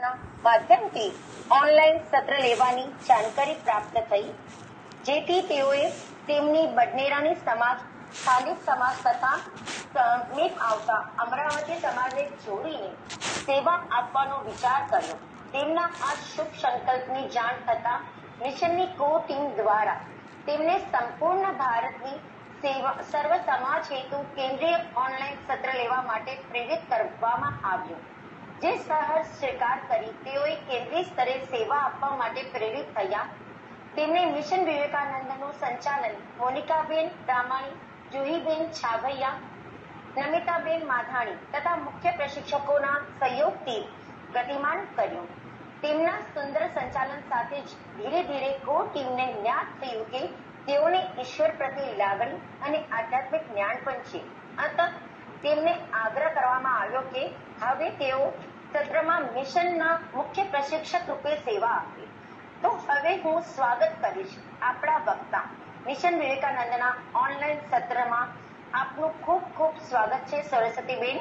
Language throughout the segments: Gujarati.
માધ્યમથી ઓનલાઈન સત્ર લેવાની જાણકારી પ્રાપ્ત થઈ, જેથી તેઓએ તેમની બડનેરાની સમાજ, સ્થાનિક સમાજ તથા સમીપ આવતા અમરાવતી સમાજને જોડીને સેવા આપવાનો વિચાર કર્યો. તેમના આ શુભ સંકલ્પની જાણ થતા મિશનની કોર ટીમ દ્વારા તેમને સંપૂર્ણ ભારતની સર્વ સમાજ હેતુ કેન્દ્રીય ઓનલાઈન સત્ર લેવા માટે પ્રેરિત કરવામાં આવ્યું, જે સહજ સ્વીકાર કરી તેઓએ કેન્દ્રીય સ્તરે સેવા આપવા માટે પ્રેરિત થયા. તેમણે મિશન વિવેકાનંદનું સંચાલન મોનિકાબેન રામાણી, જુહીબેન છાભૈયા, નમિતાબેન માધાણી તથા મુખ્ય પ્રશિક્ષકોના સહયોગથી ગતિમાન કર્યું. તેમના સુંદર સંચાલન સાથે જ ધીરે ધીરે કોર ટીમને જ્ઞાત થયું કે તેઓને ઈશ્વર પ્રત્યે લાગણી અને આધ્યાત્મિક જ્ઞાન પણ છે. અંતત તેમને આગ્રહ કરવામાં આવ્યો કે હવે તેઓ સત્રમાં મિશનના મુખ્ય પ્રશિક્ષક રૂપે સેવા આપે. તો હવે હું સ્વાગત કરીશ આપણા વક્તા મિશન વિવેકાનંદના ઓનલાઈન સત્રમાં. આપનું ખૂબ ખૂબ સ્વાગત છે સરસ્વતીબેન.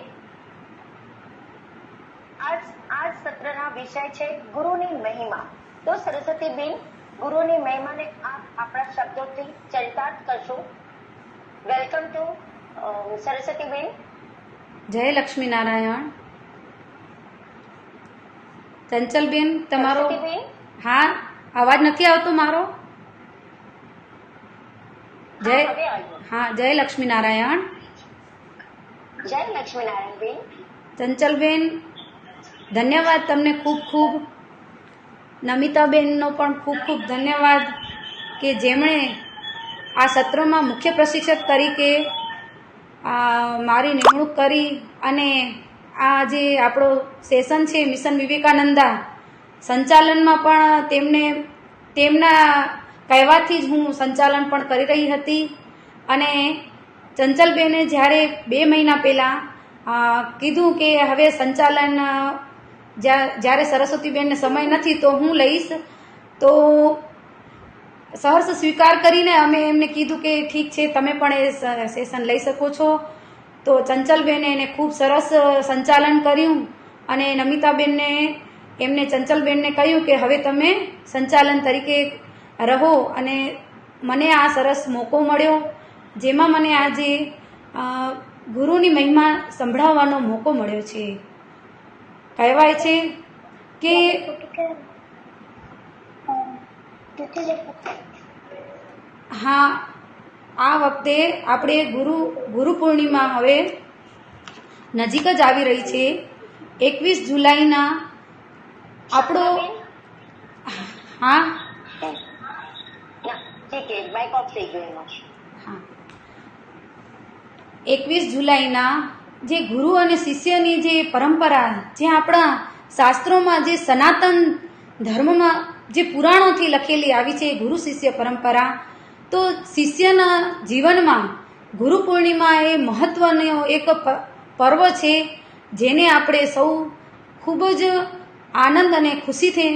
આજ સત્રના વિષય છે ગુરુની મહિમા. તો સરસ્વતીબેન, ગુરુની મહિમાને આપ આપણા શબ્દોથી ચરિતાર્થ કરશો. Welcome to Saraswatiben. જય લક્ષ્મી નારાયણ. ચંચલબેન, તમારો હા અવાજ નથી આવતો મારો? જય લક્ષ્મી નારાયણ. જય લક્ષ્મી નારાયણ બેન. ચંચલબેન, ધન્યવાદ તમને ખૂબ ખૂબ. નમિતાબેનનો પણ ખૂબ ખૂબ ધન્યવાદ કે જેમણે આ સત્રમાં મુખ્ય પ્રશિક્ષક તરીકે મારી નિમણૂક કરી અને આ જે આપણો સેશન છે મિશન વિવેકાનંદા સંચાલનમાં પણ તેમના કહેવાથી જ હું સંચાલન પણ કરી રહી હતી. અને ચંચલબેને જ્યારે 2 મહિના પહેલાં કીધું કે હવે સંચાલન જ્યારે સરસ્વતીબેનને સમય નથી તો હું લઈશ, તો સહર્ષ સ્વીકાર કરીને અમે એમને કીધું કે ઠીક છે, તમે પણ એ સેશન લઈ શકો છો. તો ચંચલબેને એને ખૂબ સરસ સંચાલન કર્યું અને નમિતાબેનને એમને ચંચલબેનને કહ્યું કે હવે તમે સંચાલન તરીકે રહો. અને મને આ સરસ મોકો મળ્યો, જેમાં મને આજે ગુરુની મહિમા સંભળાવવાનો મોકો મળ્યો છે. કહેવાય છે કે હા, આ વખતે આપણે ગુરુ પૂર્ણિમા હવે નજીક જ આવી રહી છે. 21 જુલાઈના આપણો હા 21 જુલાઈના જે ગુરુ અને શિષ્યની જે પરંપરા, જે આપણા શાસ્ત્રોમાં જે સનાતન ધર્મમાં જે પુરાણોથી લખેલી આવી છે ગુરુ શિષ્ય પરંપરા, તો શિષ્યના જીવનમાં ગુરુ પૂર્ણિમા એ મહત્વનો એક પર્વ છે, જેને આપણે સૌ ખૂબ જ આનંદ અને ખુશીથી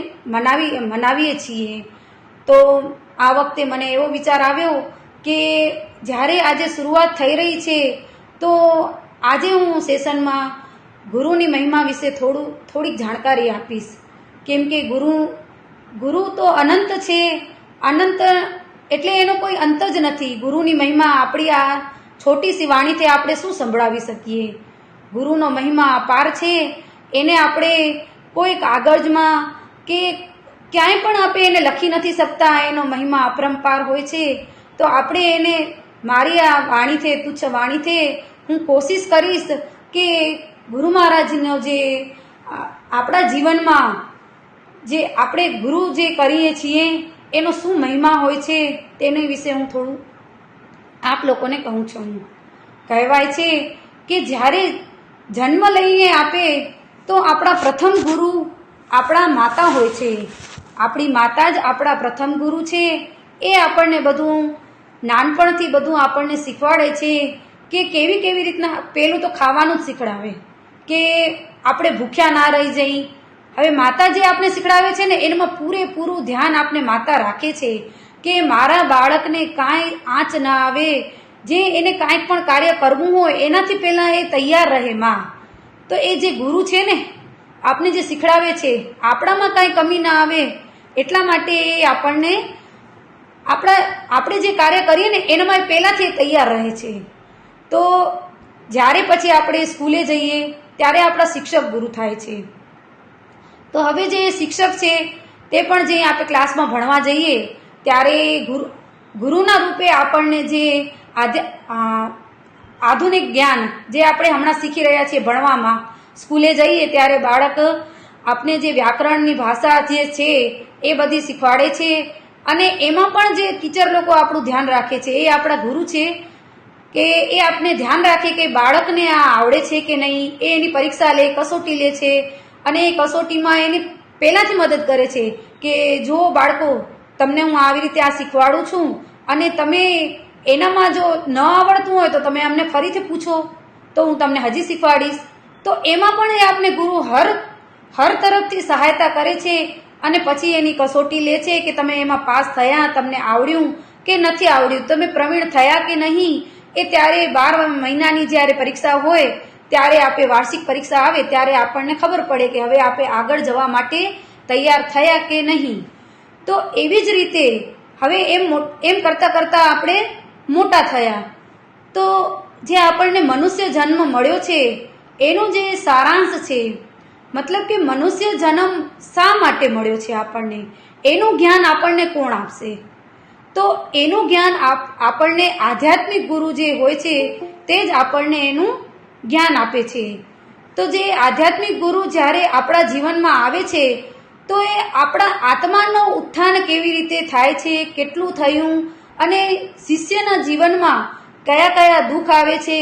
મનાવીએ છીએ. તો આ વખતે મને એવો વિચાર આવ્યો કે જ્યારે આજે શરૂઆત થઈ રહી છે તો આજે હું સેશનમાં ગુરુની મહિમા વિશે થોડીક જાણકારી આપીશ. કેમ કે ગુરુ તો અનંત છે, અનંત એટલે એનો કોઈ અંત જ નથી. ગુરુની મહિમા આપણી આ છોટી સી વાણીથી આપણે શું સંભળાવી શકીએ? ગુરુનો મહિમા અપાર છે, એને આપણે કોઈ કાગળમાં કે ક્યાંય પણ આપણે એને લખી નથી શકતા. એનો મહિમા અપરંપાર હોય છે. તો આપણે એને મારી આ વાણીથી, તુચ્છ વાણીથી હું કોશિશ કરીશ કે ગુરુ મહારાજનો જે આપણા જીવનમાં જે આપણે ગુરુ જે કરીએ છીએ એનો શું મહિમા હોય છે તેની વિશે હું થોડું આપ લોકોને કહું છું. કહેવાય છે કે જ્યારે જન્મ લઈને આપે તો આપણા પ્રથમ ગુરુ આપણા માતા હોય છે. આપણી માતા જ આપણા પ્રથમ ગુરુ છે. એ આપણને બધું નાનપણથી બધું આપણને શીખવાડે છે કે કેવી રીતના. પહેલું તો ખાવાનું જ શીખડાવે કે આપણે ભૂખ્યા ના રહી જઈ. હવે માતા જે આપણે શીખડાવે છે ને એમાં પૂરેપૂરું ધ્યાન આપણે માતા રાખે છે કે મારા બાળકને કાંઈ આંચ ના આવે, જે એને કાંઈક પણ કાર્ય કરવું હોય એનાથી પહેલાં એ તૈયાર રહે માં. તો એ જે ગુરુ છે ને આપને જે શીખડાવે છે આપણામાં કાંઈ કમી ના આવે એટલા માટે એ આપણને આપણે જે કાર્ય કરીએ ને એનામાં પહેલાંથી તૈયાર રહે છે. તો જ્યારે પછી આપણે સ્કૂલે જઈએ ત્યારે આપણા શિક્ષક ગુરુ થાય છે. તો હવે જે શિક્ષક છે તે પણ જે આપણે ક્લાસમાં ભણવા જઈએ ત્યારે ગુરુના રૂપે આપણને જે આધુનિક જ્ઞાન જે આપણે હમણાં શીખી રહ્યા છીએ ભણવામાં, સ્કૂલે જઈએ ત્યારે બાળક આપણે જે વ્યાકરણની ભાષા જે છે એ બધી શીખવાડે છે. અને એમાં પણ જે ટીચર લોકો આપણું ધ્યાન રાખે છે એ આપણા ગુરુ છે કે એ આપણે ધ્યાન રાખે કે બાળકને આ આવડે છે કે નહીં, એ એની પરીક્ષા લે, કસોટી લે છે. અને એ કસોટીમાં એની પહેલાંથી મદદ કરે છે કે જો બાળકો તમને હું આવી રીતે આ શીખવાડું છું અને તમે એનામાં જો ન આવડતું હોય તો તમે અમને ફરીથી પૂછો તો હું તમને હજી શીખવાડીશ. તો એમાં પણ એ આપણે ગુરુ હર તરફથી સહાયતા કરે છે અને પછી એની કસોટી લે છે કે તમે એમાં પાસ થયા, તમને આવડ્યું કે નથી આવડ્યું, તમે પ્રવીણ થયા કે નહીં. એ ત્યારે 12 મહિનાની જ્યારે પરીક્ષા હોય ત્યારે આપણે વાર્ષિક પરીક્ષા આવે ત્યારે આપણને ખબર પડે કે હવે આપણે આગળ જવા માટે તૈયાર થયા કે નહીં. તો એવી જ રીતે હવે એમ કરતાં કરતાં આપણે મોટા થયા. તો જે આપણને મનુષ્ય જન્મ મળ્યો છે એનું જે સારાંશ છે, મતલબ કે મનુષ્ય જન્મ શા માટે મળ્યો છે આપણને, એનું જ્ઞાન આપણને કોણ આપશે? તો એનું જ્ઞાન આપણને આધ્યાત્મિક ગુરુ જે હોય છે તે જ આપણને એનું જ્ઞાન આપે છે. તો જે આધ્યાત્મિક ગુરુ જ્યારે આપણા જીવનમાં આવે છે તો એ આપણા આત્માનો ઉત્થાન કેવી રીતે થાય છે, કેટલું થયું, અને શિષ્યના જીવનમાં કયા કયા દુઃખ આવે છે,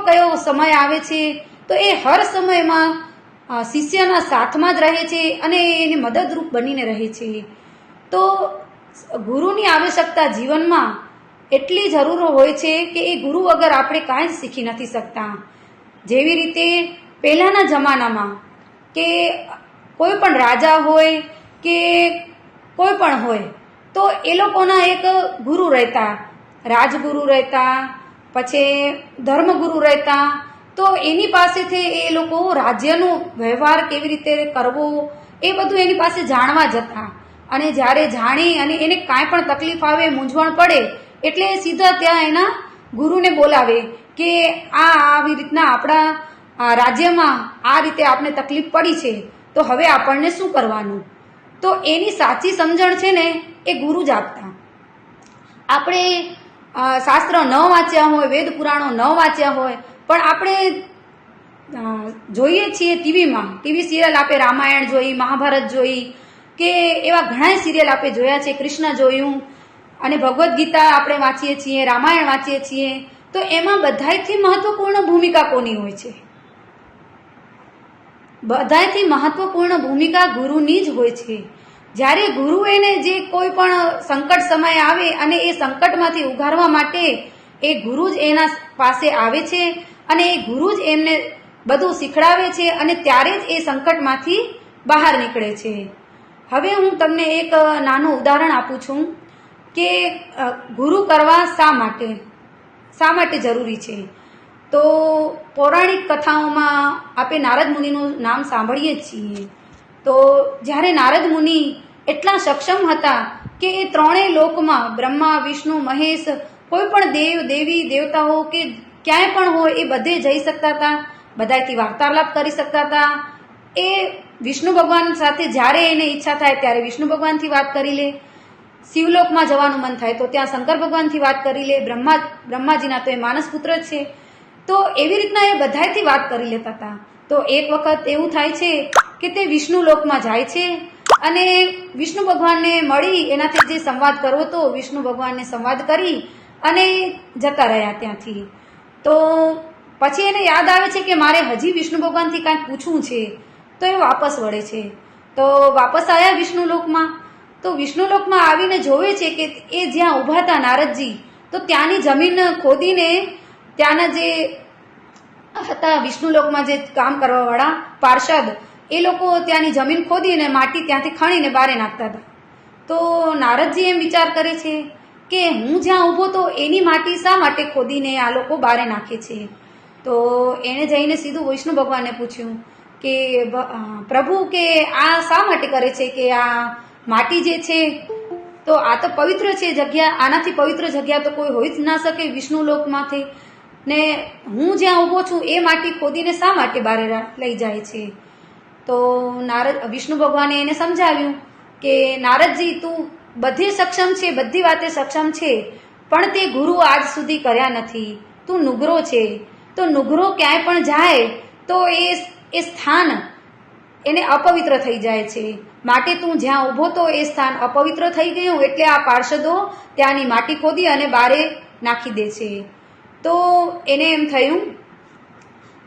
કયો સમય આવે છે, તો એ હર સમયમાં શિષ્યના સાથમાં જ રહે છે અને એને મદદરૂપ બનીને રહે છે. તો ગુરુની આવશ્યકતા જીવનમાં એટલી જરૂર હોય છે કે એ ગુરુ વગર આપણે કાંઈ જ શીખી નથી શકતા. જેવી રીતે પહેલાંના જમાનામાં કે કોઈ પણ રાજા હોય કે કોઈ પણ હોય તો એ લોકોના એક ગુરુ રહેતા, રાજગુરુ રહેતા, પછી ધર્મગુરુ રહેતા. તો એની પાસેથી એ લોકો રાજ્યનો વ્યવહાર કેવી રીતે કરવો એ બધું એની પાસે જાણવા જતા. અને જ્યારે જાણી અને એને કાંઈ પણ તકલીફ આવે, મૂંઝવણ પડે એટલે સીધા ત્યાં એના ગુરુને બોલાવે કે આવી રીતના આપણા રાજ્યમાં આ રીતે આપણે તકલીફ પડી છે તો હવે આપણને શું કરવાનું. તો એની સાચી સમજણ છે ને એ ગુરુ જ આપતા. આપણે શાસ્ત્ર ન વાંચ્યા હોય, વેદ પુરાણો ન વાંચ્યા હોય, પણ આપણે જોઈએ છીએ ટીવી સિરિયલ આપે રામાયણ જોઈ, મહાભારત જોઈ કે એવા ઘણા સિરિયલ આપણે જોયા છે, કૃષ્ણ જોયું અને ભગવદ્ ગીતા આપણે વાંચીએ છીએ, રામાયણ વાંચીએ છીએ. તો એમાં બધાયથી મહત્વપૂર્ણ ભૂમિકા કોની હોય છે? બધાયથી મહત્વપૂર્ણ ભૂમિકા ગુરુની જ હોય છે. જ્યારે ગુરુ એને જે કોઈ પણ સંકટ સમય આવે અને એ સંકટમાંથી ઉગારવા માટે એ ગુરુ જ એના પાસે આવે છે અને એ ગુરુ જ એમને બધું શીખડાવે છે અને ત્યારે જ એ સંકટમાંથી બહાર નીકળે છે. હવે હું તમને એક નાનું ઉદાહરણ આપું છું કે ગુરુ કરવા શા માટે જરૂરી છે. તો પૌરાણિક કથાઓમાં આપણે નારદ મુનિનું નામ સાંભળીએ જ છીએ. તો જ્યારે નારદ મુનિ એટલા સક્ષમ હતા કે એ ત્રણેય લોકમાં બ્રહ્મા, વિષ્ણુ, મહેશ, કોઈ પણ દેવ, દેવી, દેવતાઓ કે ક્યાંય પણ હોય એ બધે જઈ શકતા હતા, બધાથી વાર્તાલાપ કરી શકતા હતા. એ વિષ્ણુ ભગવાન સાથે જ્યારે એને ઈચ્છા થાય ત્યારે વિષ્ણુ ભગવાનથી વાત કરી લે, શિવલોકમાં જવાનું મન થાય તો ત્યાં શંકર ભગવાનથી વાત કરી લે, બ્રહ્માજીના તો એ માનસ પુત્ર જ છે. તો એવી રીતના એ બધાથી વાત કરી લેતા હતા. તો એક વખત એવું થાય છે કે તે વિષ્ણુ લોકમાં જાય છે અને વિષ્ણુ ભગવાનને મળી એનાથી જે સંવાદ કરવો હતો વિષ્ણુ ભગવાનને સંવાદ કરી અને જતા રહ્યા ત્યાંથી. તો પછી એને યાદ આવે છે કે મારે હજી વિષ્ણુ ભગવાનથી કાંઈક પૂછવું છે. તો એ વાપસ વળે છે. તો વાપસ આવ્યા વિષ્ણુલોકમાં. તો વિષ્ણુલોકમાં આવીને જોવે છે કે એ જ્યાં ઊભા હતા નારદજી, તો ત્યાંની જમીન ખોદીને ત્યાંના જે હતા વિષ્ણુલોકમાં જે કામ કરવાવાળા પાર્ષદ એ લોકો ત્યાંની જમીન ખોદીને માટી ત્યાંથી ખણીને બારે નાખતા હતા. તો નારદજી એમ વિચાર કરે છે કે હું જ્યાં ઊભો તો એની માટી શા માટે ખોદીને આ લોકો બારે નાખે છે. તો એણે જઈને સીધું વિષ્ણુ ભગવાનને પૂછ્યું કે પ્રભુ કે આ શા માટે કરે છે કે આ માટી જે છે તો આ તો પવિત્ર છે જગ્યા, આનાથી પવિત્ર જગ્યા તો કોઈ હોઈ જ ના શકે વિષ્ણુ લોકમાંથી, ને હું જ્યાં ઊભો છું એ માટી ખોદીને શા માટે બહાર લઈ જાય છે? તો વિષ્ણુ ભગવાને એને સમજાવ્યું કે નારદજી તું બધી સક્ષમ છે, બધી વાતે સક્ષમ છે, પણ તે ગુરુ આજ સુધી કર્યા નથી. તું નુગરો છે, તો નુગરો ક્યાંય પણ જાય તો એ સ્થાન એને અપવિત્ર થઈ જાય છે. માટે તું જ્યાં ઊભો તો એ સ્થાન અપવિત્ર થઈ ગયું, એટલે આ પાર્ષદો ત્યાંની માટી ખોદી અને બારે નાખી દે છે. તો એને એમ થયું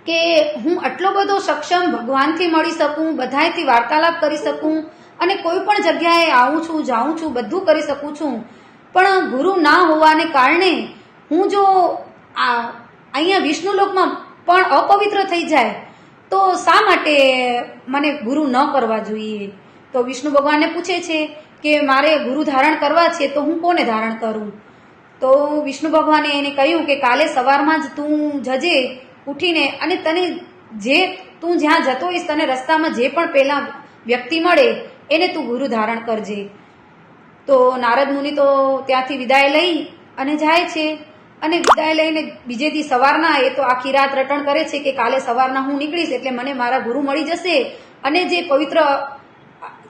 કે હું આટલો બધો સક્ષમ ભગવાનથી મળી શકું, બધાથી વાર્તાલાપ કરી શકું અને કોઈ પણ જગ્યાએ આવું છું, જાઉં છું, બધું કરી શકું છું, પણ ગુરુ ના હોવાને કારણે હું જો અહીંયા વિષ્ણુલોકમાં પણ અપવિત્ર થઈ જાય તો શા માટે મને ગુરુ ન કરવા જોઈએ? તો વિષ્ણુ ભગવાનને પૂછે છે કે મારે ગુરુ ધારણ કરવા છે તો હું કોને ધારણ કરું? તો વિષ્ણુ ભગવાને એને કહ્યું કે કાલે સવારમાં જ તું જજે ઉઠીને, અને તને જે તું જ્યાં જતો હોઈશ તને રસ્તામાં જે પણ પહેલા વ્યક્તિ મળે એને તું ગુરુ ધારણ કરજે. તો નારદ મુનિ તો ત્યાંથી વિદાય લઈ અને જાય છે, અને વિદાય લઈને બીજે દી સવારના એ તો આખી રાત રટણ કરે છે કે કાલે સવારના હું નીકળીશ એટલે મને મારા ગુરુ મળી જશે, અને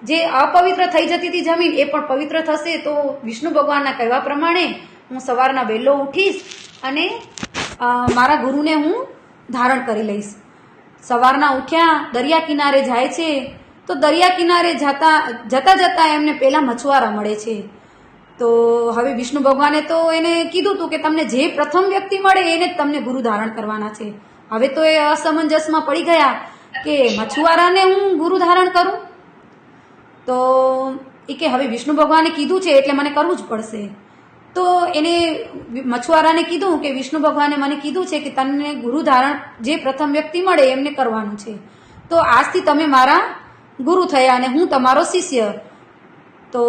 જે અપવિત્ર થઈ જતી હતી જમીન એ પણ પવિત્ર થશે. તો વિષ્ણુ ભગવાનના કહેવા પ્રમાણે હું સવારના વહેલો ઉઠીશ અને મારા ગુરુને હું ધારણ કરી લઈશ. સવારના ઉઠ્યા, દરિયા કિનારે જાય છે, તો દરિયા કિનારે જતા એમને પેલા મછુઆરા મળે છે. તો હવે વિષ્ણુ ભગવાને તો એને કીધું હતું કે તમને જે પ્રથમ વ્યક્તિ મળે એને જ તમને ગુરુ ધારણ કરવાના છે. હવે તો એ અસમંજસમાં પડી ગયા કે મછુઆરાને હું ગુરુ ધારણ કરું? તો એ કે હવે વિષ્ણુ ભગવાને કીધું છે એટલે મને કરવું જ પડશે. તો એને મછુઆરાને કીધું કે વિષ્ણુ ભગવાને મને કીધું છે કે તમને ગુરુ ધારણ જે પ્રથમ વ્યક્તિ મળે એમને કરવાનું છે, તો આજથી તમે મારા ગુરુ થયા અને હું તમારો શિષ્ય. તો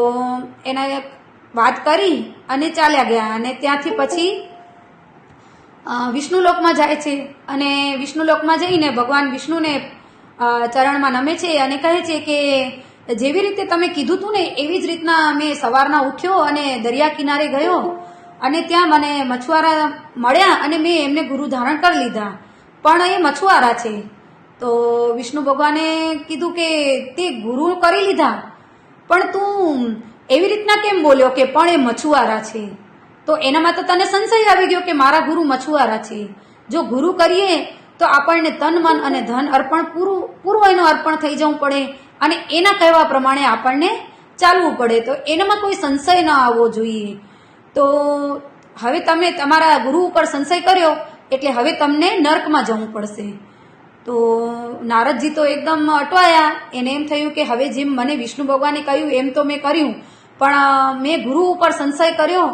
એના વાત કરી અને ચાલ્યા ગયા, અને ત્યાંથી પછી વિષ્ણુલોકમાં જાય છે, અને વિષ્ણુલોકમાં જઈને ભગવાન વિષ્ણુને ચરણમાં નમે છે અને કહે છે કે જેવી રીતે તમે કીધું હતું ને એવી જ રીતના મેં સવારના ઉઠ્યો અને દરિયા કિનારે ગયો, અને ત્યાં મને મછુઆરા મળ્યા અને મેં એમને ગુરુ ધારણ કરી લીધા, પણ એ મછુઆરા છે. તો વિષ્ણુ ભગવાને કીધું કે તે ગુરુ કરી લીધા, પણ તું એવી રીતના કેમ બોલ્યો કે પણ એ મછુઆરા છે? તો એનામાં તો તને સંશય આવી ગયો કે મારા ગુરુ મછુઆરા છે. જો ગુરુ કરીએ તો આપણને તન મન અને ધન અર્પણ પૂરું એનું અર્પણ થઈ જવું પડે, અને એના કહેવા પ્રમાણે આપણને ચાલવું પડે. તો એનામાં કોઈ સંશય ન આવવો જોઈએ. તો હવે તમે તમારા ગુરુ ઉપર સંશય કર્યો એટલે હવે તમને નર્કમાં જવું પડશે. તો નારદજી તો એકદમ અટવાયા. એને એમ થયું કે હવે જેમ મને વિષ્ણુ ભગવાને કહ્યું એમ તો મેં કર્યું, પણ મેં ગુરુ ઉપર સંશય કર્યો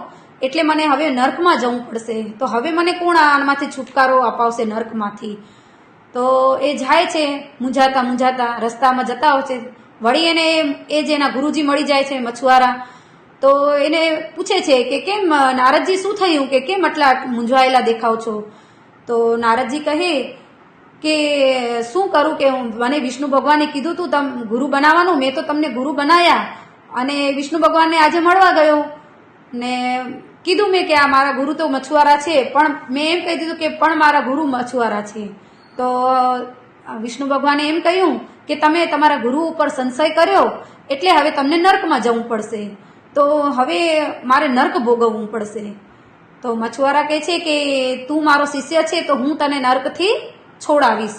એટલે મને હવે નર્કમાં જવું પડશે. તો હવે મને કોણ આમાંથી છુટકારો અપાવશે નર્કમાંથી? તો એ જાય છે મૂંઝાતા રસ્તામાં જતા હોય છે. વળી એને એ જે એના ગુરુજી મળી જાય છે મછુઆરા. તો એને પૂછે છે કે કેમ નારદજી શું થયું, કે કેમ આટલા મૂંઝવાયેલા દેખાવ છો? તો નારદજી કહે કે શું કરું કે મને વિષ્ણુ ભગવાને કીધું તું તમ ગુરુ બનાવવાનું, મેં તો તમને ગુરુ બનાવ્યા, અને વિષ્ણુ ભગવાનને આજે મળવા ગયો ને કીધું મેં કે આ મારા ગુરુ તો મછુઆરા છે, પણ મેં એમ કહી દીધું કે પણ મારા ગુરુ મછુઆરા છે. તો વિષ્ણુ ભગવાને એમ કહ્યું કે તમે તમારા ગુરુ ઉપર સંશય કર્યો એટલે હવે તમને નર્કમાં જવું પડશે, તો હવે મારે નર્ક ભોગવવું પડશે. તો મછુઆરા કહે છે કે તું મારો શિષ્ય છે તો હું તને નર્કથી છોડાવીશ.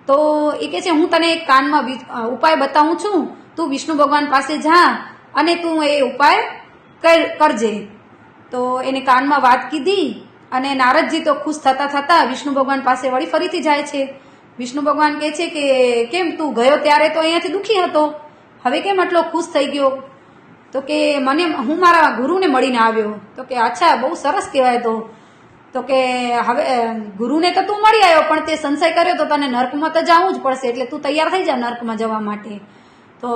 તો એ કહે છે હું તને એક કાનમાં ઉપાય બતાવું છું, તું વિષ્ણુ ભગવાન પાસે જા અને તું એ ઉપાય કરજે. તો એને કાનમાં વાત કીધી, અને નારદજી તો ખુશ થતા વિષ્ણુ ભગવાન પાસે વળી ફરીથી જાય છે. વિષ્ણુ ભગવાન કહે છે કે કેમ તું ગયો ત્યારે તો અહીંયાથી દુઃખી હતો, હવે કેમ આટલો ખુશ થઈ ગયો? તો કે હું મારા ગુરુને મળીને આવ્યો. તો કે અચ્છા, બહુ સરસ કહેવાય. તો કે હવે ગુરુને તો તું મળી આવ્યો, પણ તે સંશય કર્યો તો તને નર્કમાં તો જવું જ પડશે, એટલે તું તૈયાર થઈ જા નર્કમાં જવા માટે. તો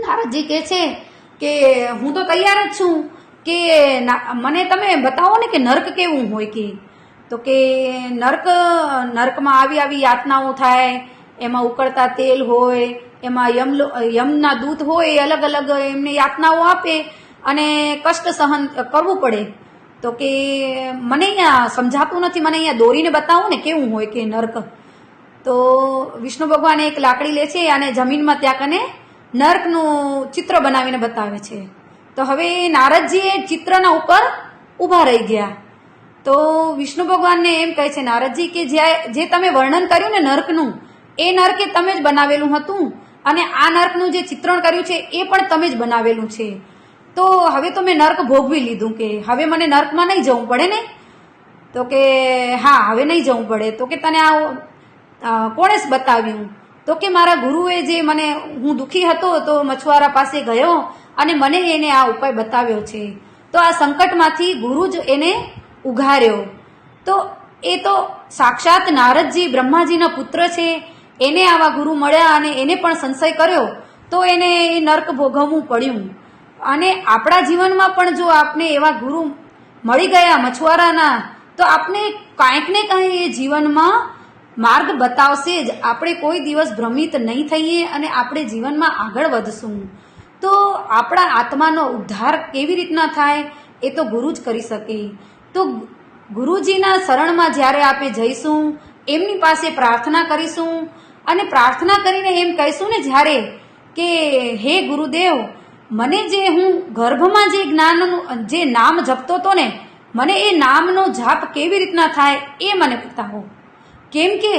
નારદજી કહે છે કે હું તો તૈયાર જ છું, કે મને તમે બતાવો ને કે નર્ક કેવું હોય કે. તો તો કે નર્કમાં આવી યાતનાઓ થાય, એમાં ઉકળતા તેલ હોય, એમાં યમના દૂત હોય, એ અલગ અલગ એમને યાતનાઓ આપે અને કષ્ટ સહન કરવું પડે. તો કે મને અહીંયા સમજાતું નથી, મને અહીંયા દોરીને બતાવો ને કેવું હોય કે નર્ક. તો વિષ્ણુ ભગવાન એક લાકડી લે છે અને જમીનમાં ત્યાં કને નર્કનું ચિત્ર બનાવીને બતાવે છે. તો હવે નારદજી એ ચિત્રના ઉપર ઊભા રહી ગયા. તો વિષ્ણુ ભગવાનને એમ કહે છે નારદજી કે જે તમે વર્ણન કર્યું ને નર્કનું, એ નર્ક એ તમે જ બનાવેલું હતું અને આ નર્કનું જે ચિત્રણ કર્યું છે એ પણ તમે જ બનાવેલું છે. તો હવે તો મેં નર્ક ભોગવી લીધું, કે હવે મને નર્કમાં નહીં જવું પડે ને. તો કે હા, હવે નહીં જવું પડે. તો કે તને આ કોણે બતાવ્યું? તો કે મારા ગુરુએ જે મને, હું દુઃખી હતો તો મછુઆરા પાસે ગયો અને મને એને આ ઉપાય બતાવ્યો છે. તો આ સંકટમાંથી ગુરુ જ એને ઉઘાર્યો. તો એ તો સાક્ષાત નારદજી બ્રહ્માજીના પુત્ર છે, એને આવા ગુરુ મળ્યા અને એને પણ સંશય કર્યો તો એને એ નર્ક ભોગવવું પડ્યું. અને આપણા જીવનમાં પણ જો આપને એવા ગુરુ મળી ગયા મછુઆરાના, તો આપને કાંઈક ને કાંઈ એ જીવનમાં માર્ગ બતાવશે જ. આપણે કોઈ દિવસ ભ્રમિત નહીં થઈએ અને આપણે જીવનમાં આગળ વધશું. તો આપણા આત્માનો ઉદ્ધાર કેવી રીતના થાય એ તો ગુરુ જ કરી શકે. તો ગુરુજીના શરણમાં જ્યારે આપણે જઈશું, એમની પાસે પ્રાર્થના કરીશું અને પ્રાર્થના કરીને એમ કહીશું ને જ્યારે કે હે ગુરુદેવ, મને જે હું ગર્ભમાં જે જ્ઞાનનું જે નામ જપતો હતો ને, મને એ નામનો જાપ કેવી રીતના થાય એ મને બતાવો. કેમ કે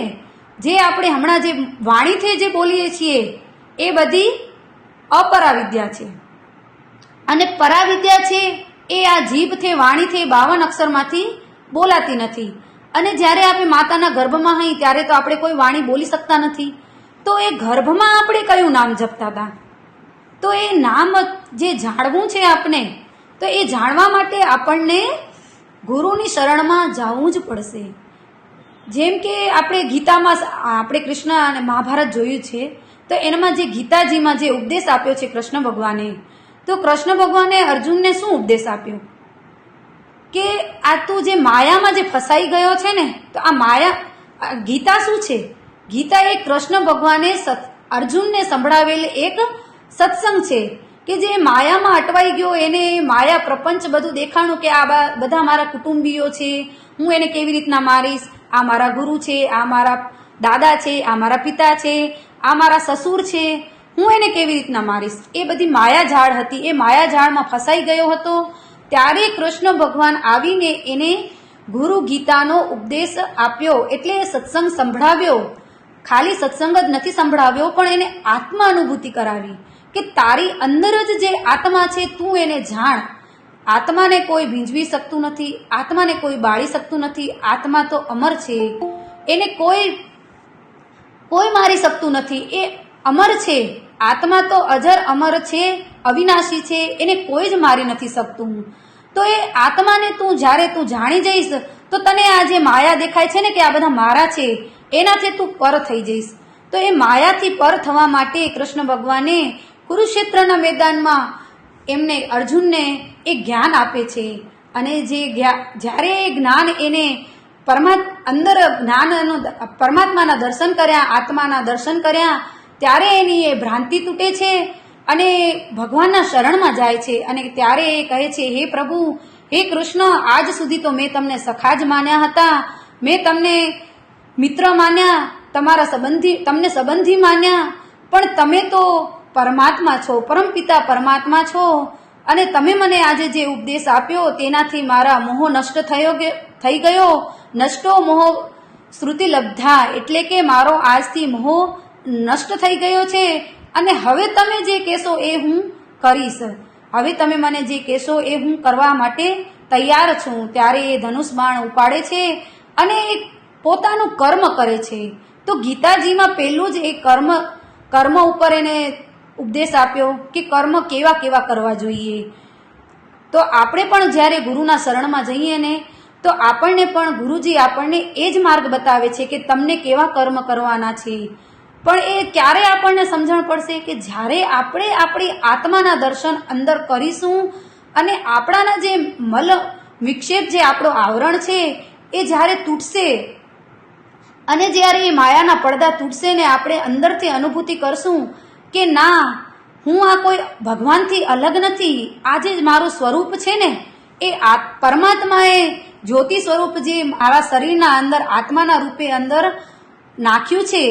જે આપણે હમણાં જે વાણીથી જે બોલીએ છીએ એ બધી અપરાવિદ્યા છે અને પરાવિદ્યા છે એ આ જીભથી વાણીથી 52 અક્ષરમાંથી બોલાતી નથી. અને જ્યારે આપણે માતાના ગર્ભમાં હઈ ત્યારે તો આપણે કોઈ વાણી બોલી શકતા નથી. તો એ ગર્ભમાં આપણે કયું નામ જપતા હતા? તો એ નામ જે જાણવું છે આપને, તો એ જાણવા માટે આપણને ગુરુની શરણમાં જવું જ પડશે. જેમ કે આપણે ગીતામાં આપણે કૃષ્ણ અને મહાભારત જોયું છે, તો એનામાં જે ગીતાજીમાં જે ઉપદેશ આપ્યો છે કૃષ્ણ ભગવાને, તો કૃષ્ણ ભગવાને અર્જુનને શું ઉપદેશ આપ્યો કે આ તું જે માયામાં જે ફસાઈ ગયો છે ને, તો આ માયા, ગીતા શું છે? ગીતા એ કૃષ્ણ ભગવાને અર્જુનને સંભળાવેલ એક સત્સંગ છે કે જે માયામાં અટવાઈ ગયો, એને માયા પ્રપંચ બધું દેખાણું કે આ બધા મારા કુટુંબીઓ છે, હું એને કેવી રીતના મારીશ, આ મારા ગુરુ છે, આ મારા દાદા છે, આ મારા પિતા છે, આ મારા સસુર છે, હું એને કેવી રીતના મારીશ. એ બધી માયાજાળ હતી. એ માયાજાળમાં ફસાઈ ગયો હતો. ત્યારે કૃષ્ણ ભગવાન આવીને એને ગુરુ ગીતાનો ઉપદેશ આપ્યો, એટલે સત્સંગ સંભળાવ્યો. ખાલી સત્સંગ જ નથી સંભળાવ્યો, પણ એને આત્મા અનુભૂતિ કરાવી કે તારી અંદર જ જે આત્મા છે તું એને જાણ. આત્માને કોઈ ભીંજવી શકતું નથી, આત્માને કોઈ બાળી શકતું નથી. આત્મા તો અમર છે, એને કોઈ મારી શકતું નથી. એ અમર છે. આત્મા તો અજર અમર છે, અવિનાશી છે, એને કોઈ જ મારી નથી શકતું. તો એ આત્માને જ્યારે તું જાણી જઈશ તો તને આ જે માયા દેખાય છે ને કે આ બધા મારા છે, એનાથી તું પર થઈ જઈશ. તો એ માયાથી પર થવા માટે કૃષ્ણ ભગવાને કુરુક્ષેત્રના મેદાનમાં એમને અર્જુનને એક જ્ઞાન આપે છે. અને જે જ્યારે એ જ્ઞાન એને અંદર જ્ઞાનનું પરમાત્માના દર્શન કર્યા, આત્માના દર્શન કર્યા, ત્યારે એની એ ભ્રાંતિ તૂટે છે અને ભગવાનના શરણમાં જાય છે. અને ત્યારે એ કહે છે, હે પ્રભુ, હે કૃષ્ણ, આજ સુધી તો મેં તમને સખા જ માન્યા હતા, મેં તમને મિત્ર માન્યા, તમને સંબંધી માન્યા, પણ તમે તો પરમાત્મા છો, પરમપિતા પરમાત્મા છો. અને તમે મને આજે જે ઉપદેશ આપ્યો તેનાથી મારા મોહ નષ્ટ થઈ ગયો. નષ્ટો મોહ શ્રુતિ લબ્ધા, એટલે કે મારો આજથી મોહ નષ્ટ થઈ ગયો છે. અને હવે તમે જે કહેશો એ હું કરીશ. હવે તમે મને જે કહેશો એ હું કરવા માટે તૈયાર છું. ત્યારે એ ધનુષ બાણ ઉપાડે છે અને એ પોતાનું કર્મ કરે છે. તો ગીતાજીમાં પહેલું જ એ કર્મ ઉપર એને ઉપદેશ આપ્યો કે કર્મ કેવા કેવા કરવા જોઈએ. તો આપણે પણ જ્યારે ગુરુના શરણમાં જઈએ ને, તો આપણને પણ ગુરુજી આપણને એ જ માર્ગ બતાવે છે કે તમને કેવા કર્મ કરવાના છે. પણ એ ક્યારે આપણને સમજણ પડશે કે જ્યારે આપણે આપણી આત્માના દર્શન અંદર કરીશું અને આપણાના જે મલ વિક્ષેપ જે આપણો આવરણ છે એ જ્યારે તૂટશે અને જ્યારે એ માયાના પડદા તૂટશે ને આપણે અંદરથી અનુભૂતિ કરશું કે ના, હું આ કોઈ ભગવાનથી અલગ નથી, આ જે મારું સ્વરૂપ છે ને એ પરમાત્માએ જ્યોતિ સ્વરૂપ જે મારા શરીરના અંદર આત્માના રૂપે અંદર નાખ્યું છે,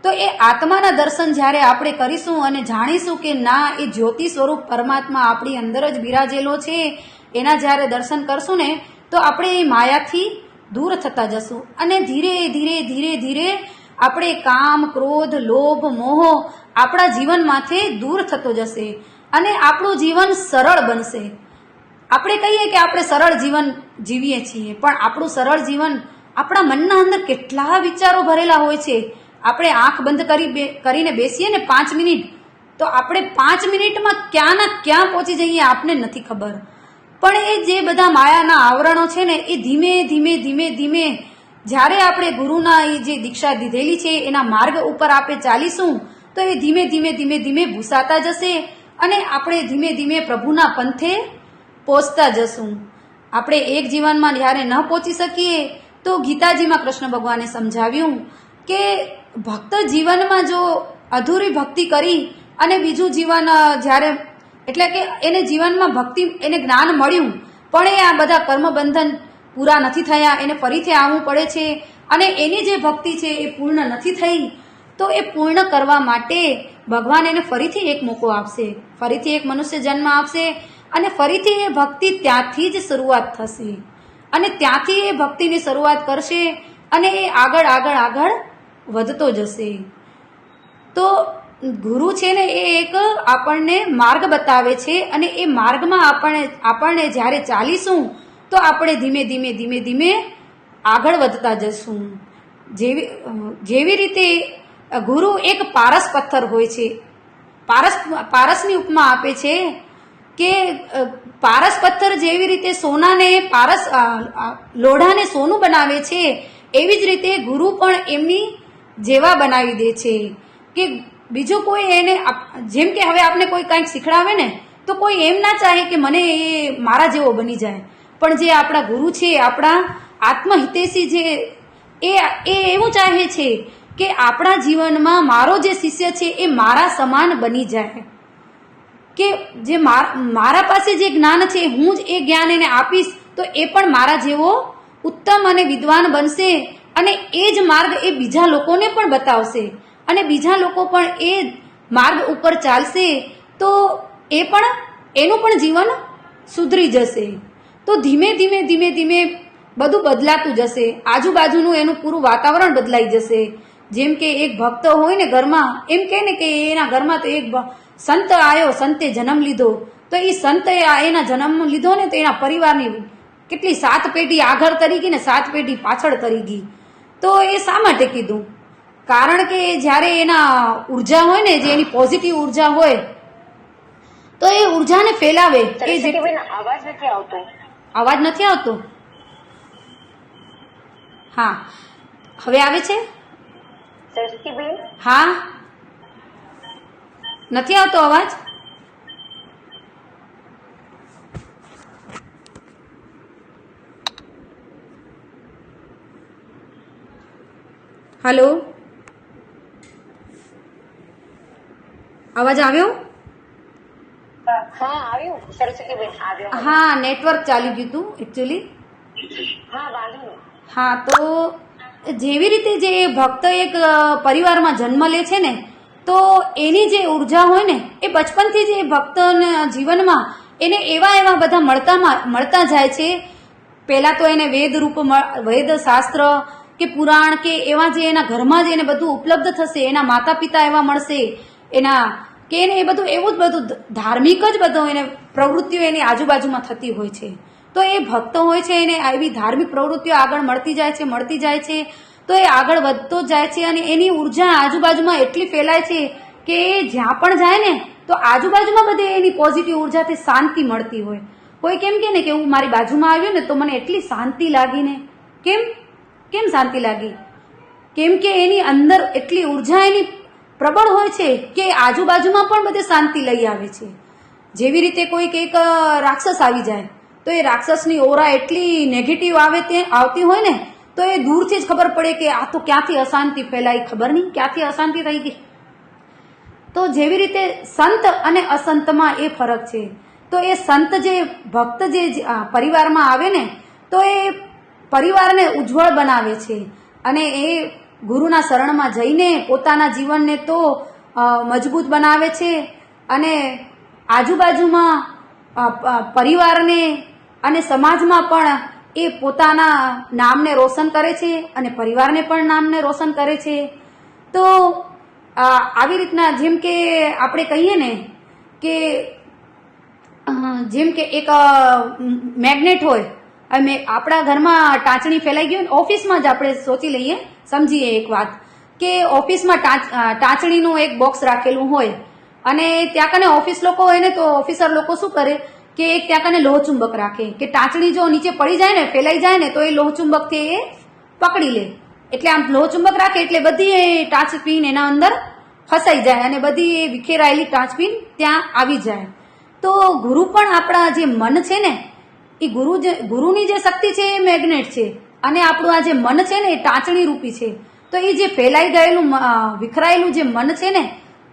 તો એ આત્માના દર્શન જ્યારે આપણે કરીશું અને જાણીશું કે ના, એ જ્યોતિ સ્વરૂપ પરમાત્મા આપણી અંદર જ બિરાજેલો છે, એના જ્યારે દર્શન કરશું ને તો આપણે એ માયાથી દૂર થતા જશું અને ધીરે ધીરે ધીરે ધીરે આપણે કામ, ક્રોધ, લોભ, મોહ આપણા જીવનમાંથી દૂર થતો જશે અને આપણું જીવન સરળ બનશે. આપણે કહીએ કે આપણે સરળ જીવન જીવીએ છીએ, પણ આપણું સરળ જીવન આપણા મનના અંદર કેટલા વિચારો ભરેલા હોય છે. આપણે આંખ બંધ કરીને બેસીએ ને 5 મિનિટ, તો આપણે 5 મિનિટમાં ક્યાં ના ક્યાં પહોંચી જઈએ આપને નથી ખબર. પણ એ જે બધા માયાના આવરણો છે ને એ ધીમે ધીમે ધીમે ધીમે જ્યારે આપણે ગુરુના એ જે દીક્ષા દીધેલી છે એના માર્ગ ઉપર આપણે ચાલીશું તો એ ધીમે ધીમે ધીમે ધીમે ભૂસાતા જશે અને આપણે ધીમે ધીમે પ્રભુના પંથે પહોંચતા જશું. આપણે એક જીવનમાં જ્યારે ન પહોંચી શકીએ તો ગીતાજીમાં કૃષ્ણ ભગવાને સમજાવ્યું કે ભક્ત જીવનમાં જો અધૂરી ભક્તિ કરી અને બીજું જીવન જ્યારે એટલે કે એને જીવનમાં ભક્તિ, એને જ્ઞાન મળ્યું પણ એ આ બધા કર્મબંધન પૂરા નથી થયા, એને ફરીથી આવવું પડે છે અને એની જે ભક્તિ છે એ પૂર્ણ નથી થઈ, તો એ પૂર્ણ કરવા માટે ભગવાન એને ફરીથી એક મોકો આપશે, ફરીથી એક મનુષ્ય જન્મ આપશે અને ફરીથી એ ભક્તિ ત્યાંથી જ શરૂઆત થશે અને ત્યાંથી એ ભક્તિની શરૂઆત કરશે અને એ આગળ આગળ આગળ વધતો જશે. તો ગુરુ છે ને એ એક આપણને માર્ગ બતાવે છે અને એ માર્ગમાં આપણને જ્યારે ચાલીશું તો આપણે ધીમે ધીમે ધીમે ધીમે આગળ વધતા જશું. જેવી રીતે ગુરુ એક પારસ પથ્થર હોય છે. પારસની ઉપમા આપે છે કે પારસ પથ્થર જેવી રીતે સોનાને લોઢાને સોનું બનાવે છે, એવી જ રીતે ગુરુ પણ એમની જેવા બનાવી દે છે કે બીજું કોઈ એને, જેમ કે હવે આપણે કોઈ કંઈક શીખડાવે ને તો કોઈ એમ ના ચાહે કે મને એ મારા જેવો બની જાય, પણ જે આપણા ગુરુ છે, આપણા આત્મહિતેશી જે એ એવું ચાહે છે કે આપણા જીવનમાં મારો જે શિષ્ય છે એ મારા સમાન બની જાય, કે જે મારા પાસે જે જ્ઞાન છે હું જ એ જ્ઞાન એને આપીશ તો એ પણ મારા જેવો ઉત્તમ અને વિદ્વાન બનશે અને એ જ માર્ગ એ બીજા લોકોને પણ બતાવશે અને બીજા લોકો પણ એ માર્ગ ઉપર ચાલશે તો એનું પણ જીવન સુધરી જશે. તો ધીમે ધીમે ધીમે ધીમે બધું બદલાતું જશે, આજુબાજુનું એનું પૂરું વાતાવરણ બદલાઈ જશે. જેમ કે એક ભક્ત હોય ને ઘરમાં, એમ કહે ને કે એના ઘરમાં તો એક સંત આવ્યો, સંતે જન્મ લીધો, તો એ સંતે એના જન્મ લીધો ને તો એના પરિવારની કેટલી 7 પેઢી આગળ તરી ગઈ ને 7 પેઢી પાછળ તરી ગઈ. તો એ શા માટે કીધું? કારણ કે જ્યારે એના ઉર્જા હોય ને, જે એની પોઝિટિવ ઉર્જા હોય તો એ ઉર્જાને ફેલાવે. અવાજ નથી આવતો. અવાજ નથી આવતો? હા, હવે આવે છે? સરસ્વતીબેન, હા, નથી આવતો અવાજ? હલો, અવાજ આવ્યો? હા આવ્યું સરસ્વતીબેન, આવ્યો. હા, નેટવર્ક ચાલી ગયું હતું એકચ્યુઅલી. હા વાંધો નહીં. હા, તો જેવી રીતે જે ભક્ત એક પરિવારમાં જન્મ લે છે ને તો એની જે ઉર્જા હોય ને એ બચપનથી જે ભક્તના જીવનમાં એને એવા બધા મળતા જાય છે. પહેલાં તો એને વેદ શાસ્ત્ર કે પુરાણ કે એવા જે એના ઘરમાં જ એને બધું ઉપલબ્ધ થશે, એના માતા પિતા એવા મળશે, એને એ બધું એવું જ બધું ધાર્મિક જ બધું એને પ્રવૃત્તિઓ એની આજુબાજુમાં થતી હોય છે. તો એ ભક્ત હોય છે એને આવી ધાર્મિક પ્રવૃત્તિઓ આગળ મળતી જાય છે તો એ આગળ વધતો જ જાય છે અને એની ઉર્જા આજુબાજુમાં એટલી ફેલાય છે કે એ જ્યાં પણ જાય ને તો આજુબાજુમાં બધે એની પોઝિટિવ ઉર્જાથી શાંતિ મળતી હોય. કોઈ કેમ કે ને કે હું મારી બાજુમાં આવ્યો ને તો મને એટલી શાંતિ લાગી ને. કેમ શાંતિ લાગી? કેમ કે એની અંદર એટલી ઉર્જા એની પ્રબળ હોય છે કે આજુબાજુમાં પણ બધે શાંતિ લઈ આવે છે. જેવી રીતે કોઈક એક રાક્ષસ આવી જાય તો એ રાક્ષસની ઓરા એટલી નેગેટિવ આવતી હોય ને તો એ દૂરથી જ ખબર પડે કે આ તો ક્યાંથી અશાંતિ ફેલાઈ, ખબર નહીં ક્યાંથી અશાંતિ થઈ ગઈ. તો જેવી રીતે સંત અને અસંતમાં એ ફરક છે. તો એ સંત જે ભક્ત જે પરિવારમાં આવે ને તો એ પરિવારને ઉજ્જવળ બનાવે છે અને એ ગુરુના શરણમાં જઈને પોતાના જીવનને તો મજબૂત બનાવે છે અને આજુબાજુમાં પરિવારને અને સમાજમાં પણ એ પોતાના નામને રોશન કરે છે અને પરિવારને પણ નામને રોશન કરે છે. તો આવી રીતના જેમ કે આપણે કહીએ ને કે જેમ કે એક મેગ્નેટ હોય, અને આપણા ઘરમાં ટાંચણી ફેલાઈ ગઈ હોય, ઓફિસમાં જ આપણે સોચી લઈએ, સમજીએ એક વાત કે ઓફિસમાં ટાંચણીનું એક બોક્સ રાખેલું હોય અને ત્યાં કને ઓફિસ લોકો હોય ને તો ઓફિસર લોકો શું કરે કે એક ત્યાં કને લોહચુંબક રાખે કે ટાંચણી જો નીચે પડી જાય ને, ફેલાઈ જાય ને તો એ લોહચુંબકથી એ પકડી લે. એટલે આમ લોહચુંબક રાખે એટલે બધી એ ટાંચપીન એના અંદર ફસાઈ જાય અને બધી એ વિખેરાયેલી ટાંચપીન ત્યાં આવી જાય. તો ગુરુ પણ આપણા જે મન છે ને એ ગુરુની જે શક્તિ છે એ મેગ્નેટ છે અને આપણું આ જે મન છે ને એ ટાંચણી રૂપી છે. તો એ જે ફેલાઈ ગયેલું વિખરાયેલું જે મન છે ને,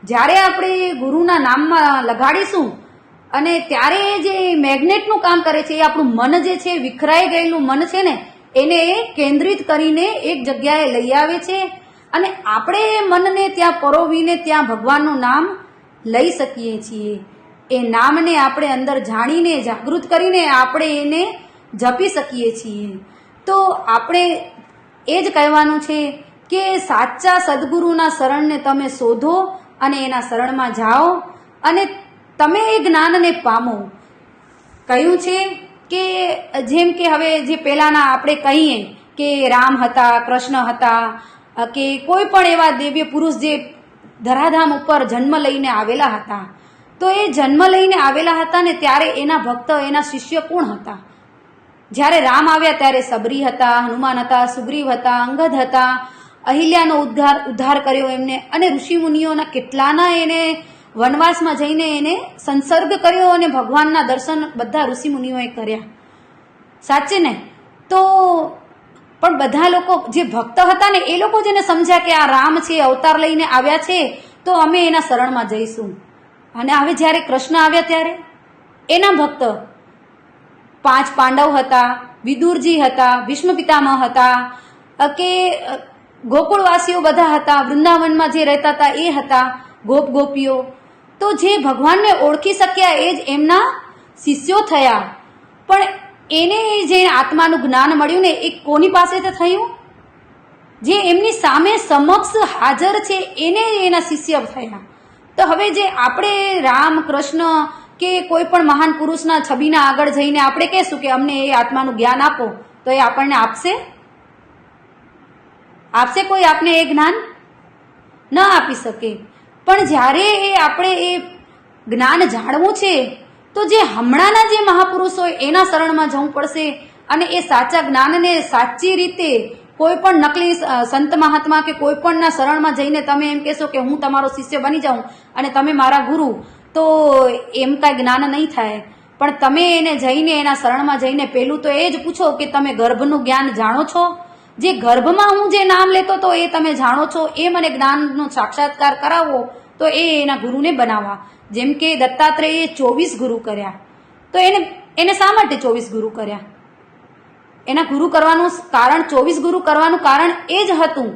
જ્યારે આપણે ગુરુના નામમાં લગાડીશું અને ત્યારે જે મેગ્નેટનું કામ કરે છે એ આપણું મન જે છે, વિખરાઈ ગયેલું મન છે ને એને કેન્દ્રિત કરીને એક જગ્યાએ લઈ આવે છે અને આપણે એ મનને ત્યાં પરોવીને ત્યાં ભગવાનનું નામ લઈ શકીએ છીએ. એ નામને આપણે અંદર જાણીને જાગૃત કરીને આપણે એને જપી શકીએ છીએ. તો આપણે એ જ કહેવાનું છે કે સાચા સદગુરુના શરણને તમે શોધો અને એના શરણમાં જાઓ અને તમે એ જ્ઞાનને પામો. કહ્યું છે કે જેમ કે હવે જે પહેલાના આપણે કહીએ કે રામ હતા, કૃષ્ણ હતા કે કોઈ પણ એવા દિવ્ય પુરુષ જે ધરાધામ ઉપર જન્મ લઈને આવેલા હતા, તો એ જન્મ લઈને આવેલા હતા ને ત્યારે એના ભક્ત, એના શિષ્ય કોણ હતા? જ્યારે રામ આવ્યા ત્યારે સબરી હતા, હનુમાન હતા, સુગ્રીવ હતા, અંગદ હતા, અહિલ્યાનો ઉદ્ધાર કર્યો એમને અને ઋષિમુનિઓના કેટલાના એને વનવાસમાં જઈને એને સંસર્ગ કર્યો અને ભગવાનના દર્શન બધા ઋષિમુનિઓએ કર્યા. સાચે ને? તો પણ બધા લોકો જે ભક્ત હતા ને એ લોકો જેને સમજ્યા કે આ રામ છે, અવતાર લઈને આવ્યા છે તો અમે એના શરણમાં જઈશું. અને હવે જ્યારે કૃષ્ણ આવ્યા ત્યારે એના ભક્ત 5 પાંડવ હતા, વિદુરજી હતા, ભીષ્મ પિતામહ હતા કે ગોકુળવાસીઓ બધા હતા, વૃંદાવનમાં જે રહેતા હતા એ હતા, ગોપીઓ. તો જે ભગવાનને ઓળખી શક્યા એ જ એમના શિષ્યો થયા. પણ એને જે આત્માનું જ્ઞાન મળ્યું ને એ કોની પાસેથી થયું? જે એમની સામે સમક્ષ હાજર છે એને એના શિષ્ય થયા. તો હવે જે આપણે રામ, કૃષ્ણ કે કોઈ પણ મહાન પુરુષના છબીના આગળ જઈને આપણે કહેશું કે અમને એ આત્માનું જ્ઞાન આપો, તો એ આપણને આપશે? કોઈ આપને એ જ્ઞાન ન આપી શકે. પણ જ્યારે એ આપણે એ જ્ઞાન જાણવું છે તો જે હમણાંના જે મહાપુરુષો એના શરણમાં જવું પડશે અને એ સાચા જ્ઞાનને સાચી રીતે કોઈ પણ નકલી સંત મહાત્મા કે કોઈ પણના શરણમાં જઈને તમે એમ કહેશો કે હું તમારો શિષ્ય બની જાઉં અને તમે મારા ગુરુ, તો એમ કાંઈ જ્ઞાન નહીં થાય. પણ તમે એને જઈને એના શરણમાં જઈને પહેલું તો એ જ પૂછો કે તમે ગર્ભનું જ્ઞાન જાણો છો? જે ગર્ભમાં હું જે નામ લેતો તો એ તમે જાણો છો? એ મને જ્ઞાનનો સાક્ષાત્કાર કરાવો તો એ એના ગુરુને બનાવવા. જેમ કે દત્તાત્રેયે 24 ગુરુ કર્યા, તો એને શા માટે 24 ગુરુ કર્યા? એના ગુરુ કરવાનું કારણ, 24 ગુરુ કરવાનું કારણ એ જ હતું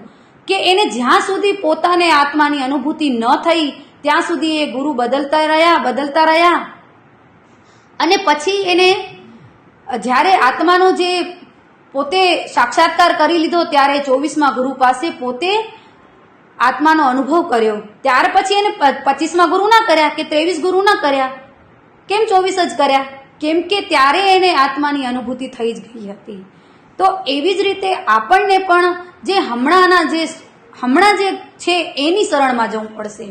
કે એને જ્યાં સુધી પોતાને આત્માની અનુભૂતિ ન થઈ ત્યાં સુધી એ ગુરુ બદલતા રહ્યા અને પછી એને જ્યારે આત્માનો જે પોતે સાક્ષાત્કાર કરી લીધો ત્યારે 24મા ગુરુ પાસે પોતે આત્માનો અનુભવ કર્યો. ત્યાર પછી એને 25મા ગુરુ ના કર્યા કે 23 ગુરુ ના કર્યા. કેમ 24 જ કર્યા? કેમ કે ત્યારે એને આત્માની અનુભૂતિ થઈ જ ગઈ હતી. તો એવી જ રીતે આપણને પણ જે હમણાં જે છે એની શરણમાં જવું પડશે.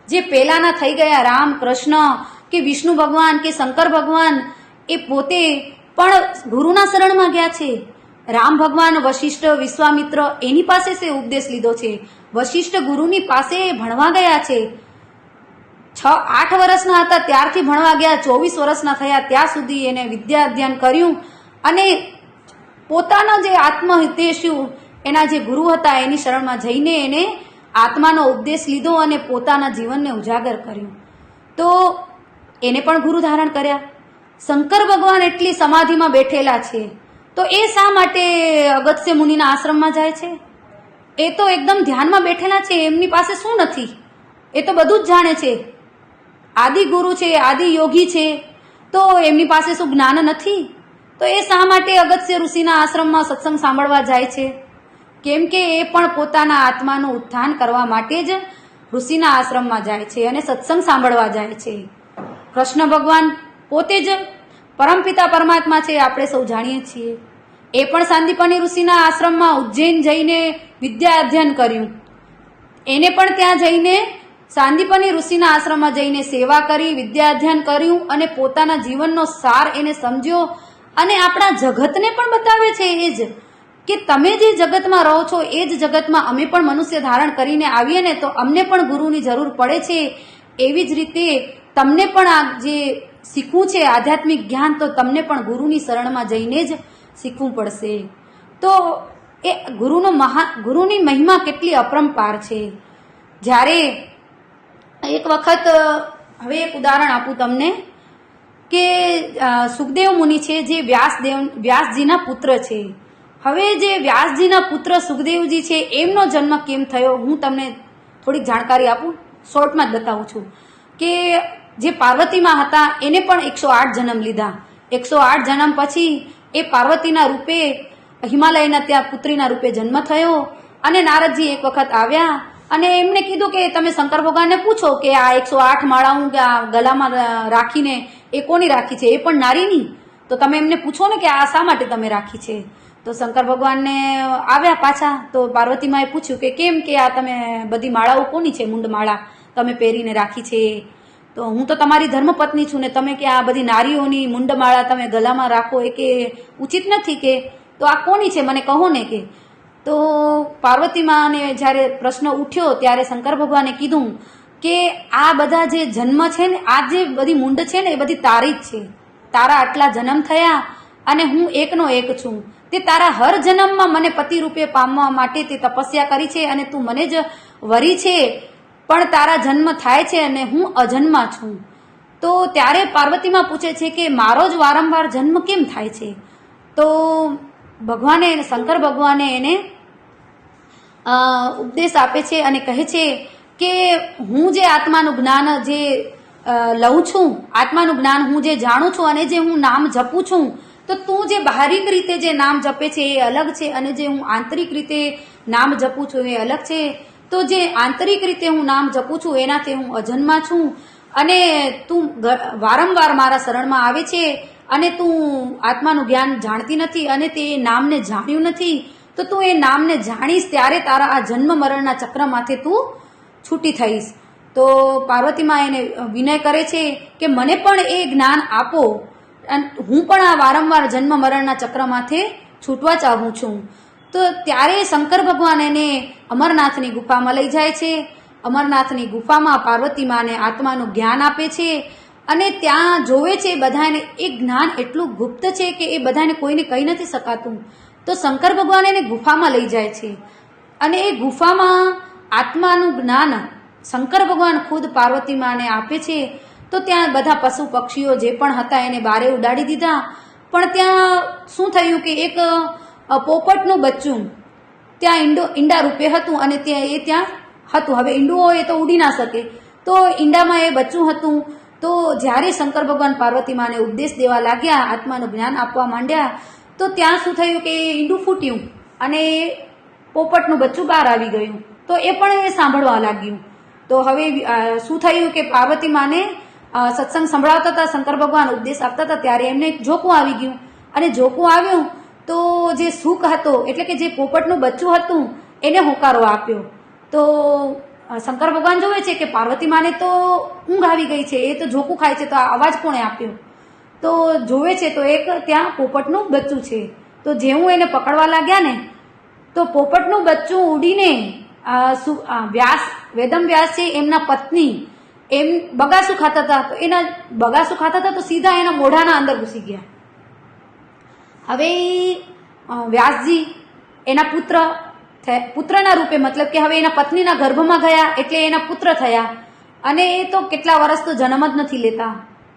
જે પહેલાના થઈ ગયા રામ, કૃષ્ણ કે વિષ્ણુ ભગવાન કે શંકર ભગવાન, એ પોતે પણ ગુરુના શરણમાં ગયા છે. રામ ભગવાન વશિષ્ઠ, વિશ્વામિત્ર એની પાસે છે ઉપદેશ લીધો છે. વશિષ્ઠ ગુરુની પાસે ભણવા ગયા છે. 6-8 વર્ષના હતા ત્યારથી ભણવા ગયા, 24 વર્ષના થયા ત્યાં સુધી એને વિદ્યા અધ્યયન કર્યું અને પોતાના જે આત્મહિતેશુ એના જે ગુરુ હતા એની શરણમાં જઈને એને આત્માનો ઉપદેશ લીધો અને પોતાના જીવનને ઉજાગર કર્યું. તો એને પણ ગુરુ ધારણ કર્યા. શંકર ભગવાન એટલી સમાધિમાં બેઠેલા છે તો એ શા માટે અગસ્ત્ય મુનિના આશ્રમમાં જાય છે? એ તો એકદમ ધ્યાનમાં બેઠેલા છે, એમની પાસે શું નથી, એ તો બધું જ જાણે છે. આદિ ગુરુ છે, આદિ યોગી છે, તો એમની પાસે શું જ્ઞાન નથી? તો એ શા માટે અગસ્ત્ય ઋષિના આશ્રમમાં સત્સંગ સાંભળવા જાય છે? કેમ કે એ પણ પોતાના આત્માનું ઉત્થાન કરવા માટે જ ઋષિના આશ્રમમાં જાય છે અને સત્સંગ સાંભળવા જાય છે. કૃષ્ણ ભગવાન પોતે જ પરમપિતા પરમાત્મા છે, આપણે સૌ જાણીએ છીએ. એ પણ સાંદીપની ઋષિના આશ્રમમાં ઉજ્જૈન જઈને વિદ્યા અધ્યયન કર્યું. એને પણ ત્યાં જઈને સાંદીપની ઋષિના આશ્રમમાં જઈને સેવા કરી, વિદ્યા અધ્યયન કર્યું અને પોતાના જીવનનો સાર એને સમજ્યો અને આપણા જગતને પણ બતાવે છે એ જ કે તમે જે જગતમાં રહો છો એ જ જગતમાં અમે પણ મનુષ્ય ધારણ કરીને આવીએ ને તો અમને પણ ગુરુની જરૂર પડે છે. એવી જ રીતે તમને પણ આ જે શીખવું છે આધ્યાત્મિક જ્ઞાન, તો તમને પણ ગુરુની શરણમાં જઈને જ શીખવું પડશે. તો એ ગુરુની મહિમા કેટલી અપરંપાર છે. જ્યારે એક વખત, હવે એક ઉદાહરણ આપું તમને કે સુખદેવ મુનિ છે જે વ્યાસજીના પુત્ર છે. હવે જે વ્યાસજીના પુત્ર સુખદેવજી છે એમનો જન્મ કેમ થયો હું તમને થોડીક જાણકારી આપું, શોર્ટમાં જ બતાવું છું. કે જે પાર્વતીમાં હતા એને પણ 108 જન્મ લીધા. 108 જન્મ પછી એ પાર્વતીના રૂપે હિમાલયના ત્યાં પુત્રીના રૂપે જન્મ થયો અને નારદજી એક વખત આવ્યા અને એમને કીધું કે તમે શંકર ભગવાનને પૂછો કે આ 108 માળાઓ ગલામાં રાખીને એ કોની રાખી છે? એ પણ નારીની. તો તમે એમને પૂછો ને કે આ શા માટે તમે રાખી છે? તો શંકર ભગવાનને આવ્યા પાછા, તો પાર્વતીમાએ પૂછ્યું કે કેમ, કે આ તમે બધી માળાઓ કોની છે, મુંડ માળા તમે પહેરીને રાખી છે? તો હું તો તમારી ધર્મપત્ની છું ને તમે કે આ બધી નારીઓની મુંડ માળા તમે ગલામાં રાખો એ કે ઉચિત નથી, કે તો આ કોની છે મને કહો ને. કે તો પાર્વતીમાને જ્યારે પ્રશ્ન ઉઠ્યો ત્યારે શંકર ભગવાને કીધું કે આ બધા જે જન્મ છે ને, આ જે બધી મુંડ છે ને એ બધી તારી જ છે. તારા આટલા જન્મ થયા અને હું એકનો એક છું. તે તારા હર જન્મમાં મને પતિ રૂપે પામવા માટે તે તપસ્યા કરી છે અને તું મને જ વરી છે, પણ તારા જન્મ થાય છે અને હું અજન્મા છું. તો ત્યારે પાર્વતીમાં પૂછે છે કે મારો જ વારંવાર જન્મ કેમ થાય છે? તો ભગવાને, શંકર ભગવાને એને ઉપદેશ આપે છે અને કહે છે કે હું જે આત્માનું જ્ઞાન જે લઉં છું, આત્માનું જ્ઞાન હું જે જાણું છું અને જે હું નામ જપું છું, તો તું જે બાહરિક રીતે જે નામ જપે છે એ અલગ છે અને જે હું આંતરિક રીતે નામ જપું છું એ અલગ છે. તો જે આંતરિક રીતે હું નામ જપું છું એનાથી હું અજન્મા છું અને તું વારંવાર મારા શરણમાં આવે છે અને તું આત્માનું જ્ઞાન જાણતી નથી અને તે નામને જાણ્યું નથી. તો તું એ નામને જાણીશ ત્યારે તારા આ જન્મ મરણના ચક્રમાંથી તું છૂટી થઈશ. તો પાર્વતીમાં એને વિનય કરે છે કે મને પણ એ જ્ઞાન આપો અને હું પણ આ વારંવાર જન્મ મરણના ચક્રમાંથી છૂટવા ચાહું છું. તો ત્યારે શંકર ભગવાન એને અમરનાથની ગુફામાં લઈ જાય છે. અમરનાથની ગુફામાં પાર્વતીમાને આત્માનું જ્ઞાન આપે છે અને ત્યાં જોવે છે બધાને એ જ્ઞાન એટલું ગુપ્ત છે કે એ બધાને કોઈને કહી નથી શકાતું. તો શંકર ભગવાન એને ગુફામાં લઈ જાય છે અને એ ગુફામાં આત્માનું જ્ઞાન શંકર ભગવાન ખુદ પાર્વતીમાને આપે છે. તો ત્યાં બધા પશુ પક્ષીઓ જે પણ હતા એને બારે ઉડાડી દીધા. પણ ત્યાં શું થયું કે એક પોપટનું બચ્ચું ત્યાં ઈંડા રૂપે હતું અને ત્યાં હતું. હવે ઈંડું હોય એ તો ઉડી ના શકે, તો ઈંડામાં એ બચ્ચું હતું. તો જ્યારે શંકર ભગવાન પાર્વતીમાને ઉપદેશ દેવા લાગ્યા, આત્માનું જ્ઞાન આપવા માંડ્યા, તો ત્યાં શું થયું કે ઈંડું ફૂટ્યું અને પોપટનું બચ્ચું બહાર આવી ગયું. તો એ પણ એ સાંભળવા લાગ્યું. તો હવે શું થયું કે પાર્વતીમાને સત્સંગ સંભળાવતા હતા, શંકર ભગવાન ઉપદેશ આપતા હતા, ત્યારે એમને જોકું આવી ગયું અને જોકું આવ્યું તો જે સુખ હતો એટલે કે જે પોપટનું બચ્ચું હતું એને હોકારો આપ્યો. તો શંકર ભગવાન જોવે છે કે પાર્વતીમાને તો ઊંઘ આવી ગઈ છે, એ તો જોકું ખાય છે, તો આ અવાજ કોણે આપ્યો? તો જોવે છે તો એક ત્યાં પોપટનું બચ્ચું છે. તો જેવું એને પકડવા લાગ્યા ને તો પોપટનું બચ્ચું ઉડીને વેદમ વ્યાસ છે એમના પત્ની એમ બગાસું ખાતા હતા, તો એના બગાસું ખાતા હતા તો સીધા એના મોઢાના અંદર ઘૂસી ગયા. હવે વ્યાસજી એના પુત્રના રૂપે, મતલબ કે હવે એના પત્નીના ગર્ભમાં ગયા એટલે એના પુત્ર થયા, અને એ તો કેટલા વર્ષ તો જન્મ જ નથી લેતા.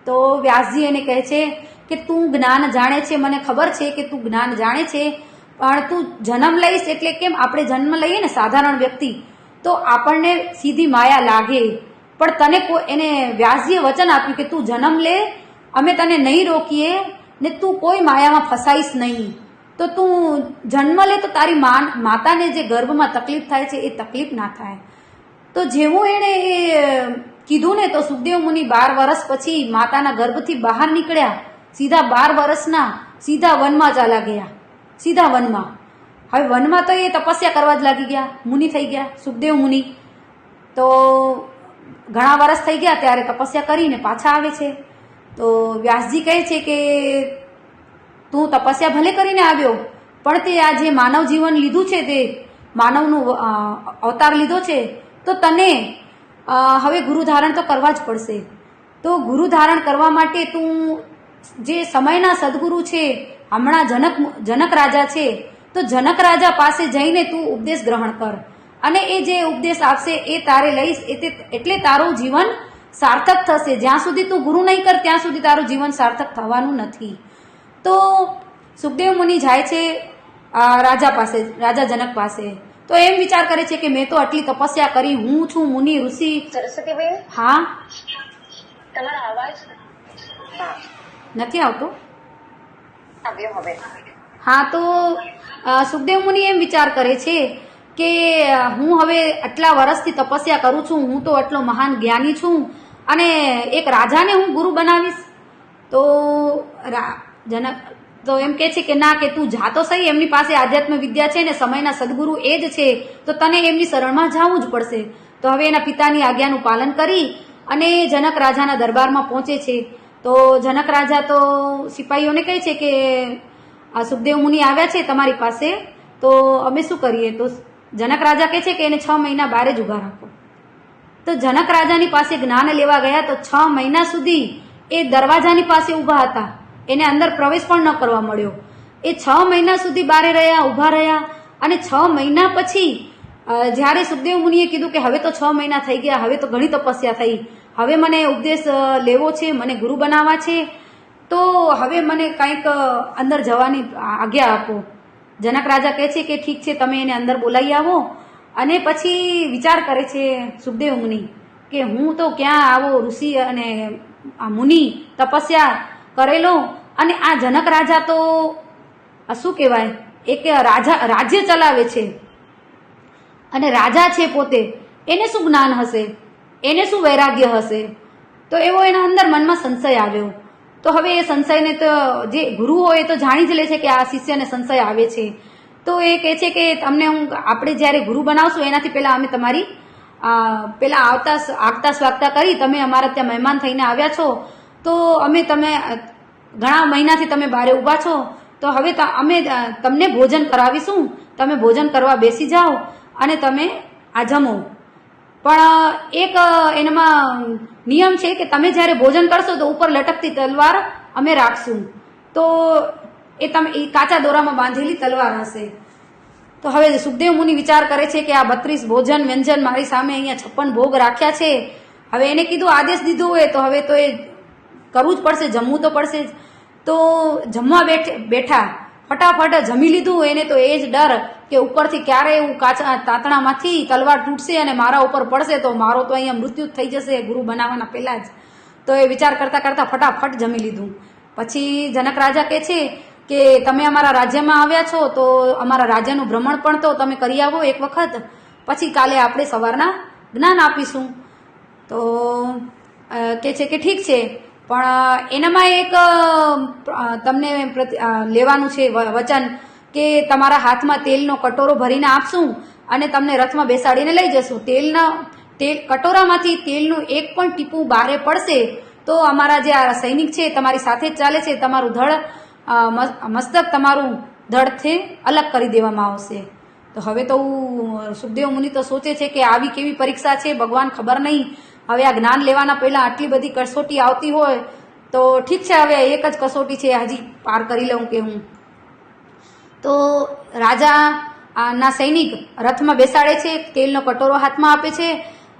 તો વ્યાસજી એને કહે છે કે તું જ્ઞાન જાણે છે, મને ખબર છે કે તું જ્ઞાન જાણે છે, પણ તું જન્મ લઈશ એટલે કેમ આપણે જન્મ લઈએ ને સાધારણ વ્યક્તિ તો આપણને સીધી માયા લાગે, પણ તને એને વ્યાસજીએ વચન આપ્યું કે તું જન્મ લે, અમે તને નહીં રોકીએ ને તું કોઈ માયામાં ફસાઈશ નહીં, તો તું જન્મ લે તો તારી માતાને જે ગર્ભમાં તકલીફ થાય છે એ તકલીફ ના થાય. તો જેવું એણે એ કીધું ને તો સુખદેવ મુનિ 12 વર્ષ પછી માતાના ગર્ભથી બહાર નીકળ્યા, સીધા 12 વર્ષના સીધા વનમાં ચાલ્યા ગયા, સીધા વનમાં. હવે વનમાં તો એ તપસ્યા કરવા જ લાગી ગયા, મુનિ થઈ ગયા સુખદેવ મુનિ. તો ઘણા વર્ષ થઈ ગયા ત્યારે તપસ્યા કરીને પાછા આવે છે. તો વ્યાસજી કહે છે કે તું તપસ્યા ભલે કરીને આવ્યો, પણ તે આ જે માનવ જીવન લીધું છે, તે માનવનું અવતાર લીધો છે, તો તને હવે ગુરુ ધારણ તો કરવા જ પડશે. તો ગુરુ ધારણ કરવા માટે તું જે સમયના સદગુરુ છે, હમણાં જનક રાજા છે, તો જનક રાજા પાસે જઈને તું ઉપદેશ ગ્રહણ કર, અને એ જે ઉપદેશ આપશે એ તારે લઈશ, એટલે તારું જીવન સાર્થક થશે. જ્યાં સુધી તું ગુરુ નહીં કર ત્યાં સુધી તારું જીવન સાર્થક થવાનું નથી. તો સુખદેવ મુનિ જાય છે રાજા પાસે, રાજા જનક પાસે. તો એમ વિચાર કરે છે કે મેં તો આટલી તપસ્યા કરી, હું છું મુનિ ઋષિ. સરસ્વતીબેન, હા, તમારો અવાજ નથી આવતો. આવ્યો હવે. હા, તો સુખદેવ મુનિ એમ વિચાર કરે છે કે હું હવે આટલા વર્ષથી તપસ્યા કરું છું, હું તો આટલો મહાન જ્ઞાની છું, અને એક રાજાને હું ગુરુ બનાવીશ. તો જનક તો એમ કહે છે કે ના, કે તું જાતો સહી, એમની પાસે આધ્યાત્મ વિદ્યા છે ને સમયના સદગુરુ એ જ છે, તો તને એમની શરણમાં જવું જ પડશે. તો હવે એના પિતાની આજ્ઞાનું પાલન કરી અને જનક રાજાના દરબારમાં પહોંચે છે. તો જનક રાજા તો સિપાહીઓને કહે છે કે આ સુખદેવ મુનિ આવ્યા છે તમારી પાસે, તો અમે શું કરીએ? તો જનક રાજા કહે છે કે એને 6 મહિના બહાર જ ઊભા રાખો. તો જનક રાજાની પાસે જ્ઞાન લેવા ગયા તો 6 મહિના સુધી એ દરવાજાની પાસે ઊભા હતા, એને અંદર પ્રવેશ પણ ન કરવા મળ્યો. એ 6 મહિના સુધી બારે રહ્યા, ઊભા રહ્યા, અને 6 મહિના પછી જ્યારે સુખદેવ મુનિએ કીધું કે હવે તો 6 મહિના થઈ ગયા, હવે તો ઘણી તપસ્યા થઈ, હવે મને ઉપદેશ લેવો છે, મને ગુરુ બનાવવા છે, તો હવે મને કંઈક અંદર જવાની આજ્ઞા આપો. જનક રાજા કહે છે કે ઠીક છે, તમે એને અંદર બોલાવી આવો. અને પછી વિચાર કરે છે સુખદેવ મુનિ કે હું તો ક્યાં આવો ઋષિ અને મુનિ તપસ્યા કરેલો, અને આ જનક રાજા તો શું કહેવાય, એક રાજ્ય ચલાવે છે, અને રાજા છે પોતે, એને શું જ્ઞાન હશે, એને શું વૈરાગ્ય હશે? તો એવો એના અંદર મનમાં સંશય આવ્યો. તો હવે એ સંશયને તો જે ગુરુ હોય એ તો જાણી જ લે છે કે આ શિષ્યને સંશય આવે છે. તો એ કહે છે કે તમને આપણે જ્યારે ગુરુ બનાવશું એનાથી પહેલાં અમે તમારી પહેલાં આગતા સ્વાગતા કરી, તમે અમારા ત્યાં મહેમાન થઈને આવ્યા છો, તો તમે ઘણા મહિનાથી તમે બારે ઊભા છો, તો હવે અમે તમને ભોજન કરાવીશું, તમે ભોજન કરવા બેસી જાઓ અને તમે આ જમો. પણ એક એનામાં નિયમ છે કે તમે જ્યારે ભોજન કરશો તો ઉપર લટકતી તલવાર અમે રાખશું, તો એ કાચા દોરામાં બાંધેલી તલવાર હશે. તો હવે સુખદેવ મુનિ વિચાર કરે છે કે આ 32 ભોજન વ્યંજન મારી સામે અહીંયા 56 ભોગ રાખ્યા છે, હવે એને કીધું આદેશ દીધો હોય તો હવે તો એ કરવું જ પડશે, જમવું તો પડશે જ. તો જમવા બેઠા, ફટાફટ જમી લીધું. એને તો એ જ ડર કે ઉપરથી ક્યારે એવું કાચા તાતણામાંથી તલવાર તૂટશે અને મારા ઉપર પડશે તો મારો તો અહીંયા મૃત્યુ થઈ જશે ગુરુ બનાવવાના પહેલાં જ. તો એ વિચાર કરતાં કરતાં ફટાફટ જમી લીધું. પછી જનક રાજા કહે છે કે તમે અમારા રાજ્યમાં આવ્યા છો તો અમારા રાજ્યનું ભ્રમણ પણ તો તમે કરી આવો એક વખત, પછી કાલે આપણે સવારના જ્ઞાન આપીશું. તો કહે છે કે ઠીક છે, પણ એનામાં એક તમને લેવાનું છે વચન કે તમારા હાથમાં તેલનો કટોરો ભરીને આપશું અને તમને રથમાં બેસાડીને લઈ જશું. કટોરામાંથી તેલનું એક પણ ટીપું બહારે પડશે તો અમારા જે આ સૈનિક છે તમારી સાથે જ ચાલે છે, તમારું મસ્તક તમારું ધડથી અલગ કરી દેવામાં આવશે. તો હવે તો સુખદેવ મુનિ તો સોચે છે કે આવી કેવી પરીક્ષા છે, ભગવાન ખબર નહીં, હવે આ જ્ઞાન લેવાના પહેલાં આટલી બધી કસોટી આવતી હોય તો ઠીક છે, હવે એક જ કસોટી છે, હજી પાર કરી લઉં કે હું. તો તો રાજા ના સૈનિક રથમાં બેસાડે છે, તેલનો કટોરો હાથમાં આપે છે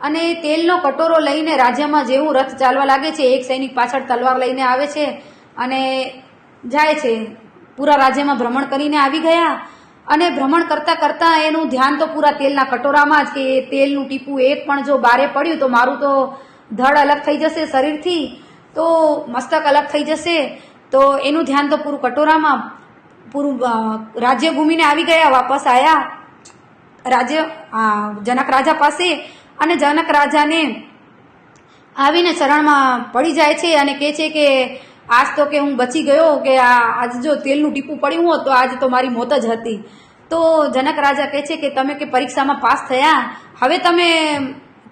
અને તેલનો કટોરો લઈને રાજ્યમાં જેવું રથ ચાલવા લાગે છે, એક સૈનિક પાછળ તલવાર લઈને આવે છે અને જાય છે. પૂરા રાજ્યમાં ભ્રમણ કરીને આવી ગયા અને ભ્રમણ કરતા કરતા એનું ધ્યાન તો પૂરા તેલના કટોરામાં જ, કે તેલનું ટીપું એક પણ જો બારે પડ્યું તો મારું તો ધડ અલગ થઈ જશે શરીરથી, તો મસ્તક અલગ થઈ જશે. તો એનું ધ્યાન તો પૂરું કટોરામાં, પૂરું રાજ્ય ઘૂમીને આવી ગયા, વાપસ આવ્યા જનક રાજા પાસે અને જનક રાજાને આવીને ચરણમાં પડી જાય છે અને કહે છે કે આજ તો કે હું બચી ગયો, કે આજ જો તેલનું ટીપું પડ્યું હોત તો આજ તો મારી મોત જ હતી. તો જનક રાજા કહે છે કે તમે કે પરીક્ષામાં પાસ થયા, હવે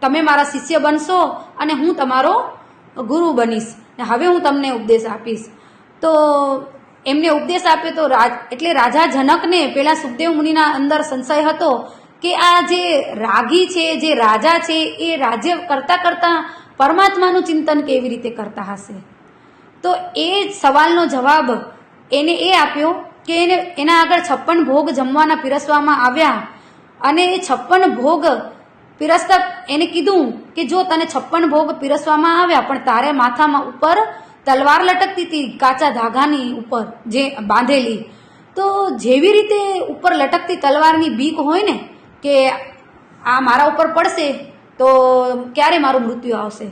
તમે મારા શિષ્ય બનશો અને હું તમારો ગુરુ બનીશ, હવે હું તમને ઉપદેશ આપીશ. તો એમને ઉપદેશ આપ્યો તો એટલે રાજા જનકને પેલા સુખદેવ મુનિના અંદર સંશય હતો કે આ જે રાગી છે, જે રાજા છે, એ રાજ્ય કરતા કરતા પરમાત્માનું ચિંતન કેવી રીતે કરતા હશે. તો એ સવાલનો જવાબ એને એ આપ્યો કે એના આગળ 56 ભોગ જમવાના પીરસવામાં આવ્યા અને એ 56 ભોગ પીરસતા એને કીધું કે જો તને 56 ભોગ પીરસવામાં આવ્યા પણ તારે માથામાં ઉપર તલવાર લટકતી હતી, કાચા ધાગાની ઉપર જે બાંધેલી, તો જેવી રીતે ઉપર લટકતી તલવારની બીક હોય ને કે આ મારા ઉપર પડશે તો ક્યારે મારું મૃત્યુ આવશે,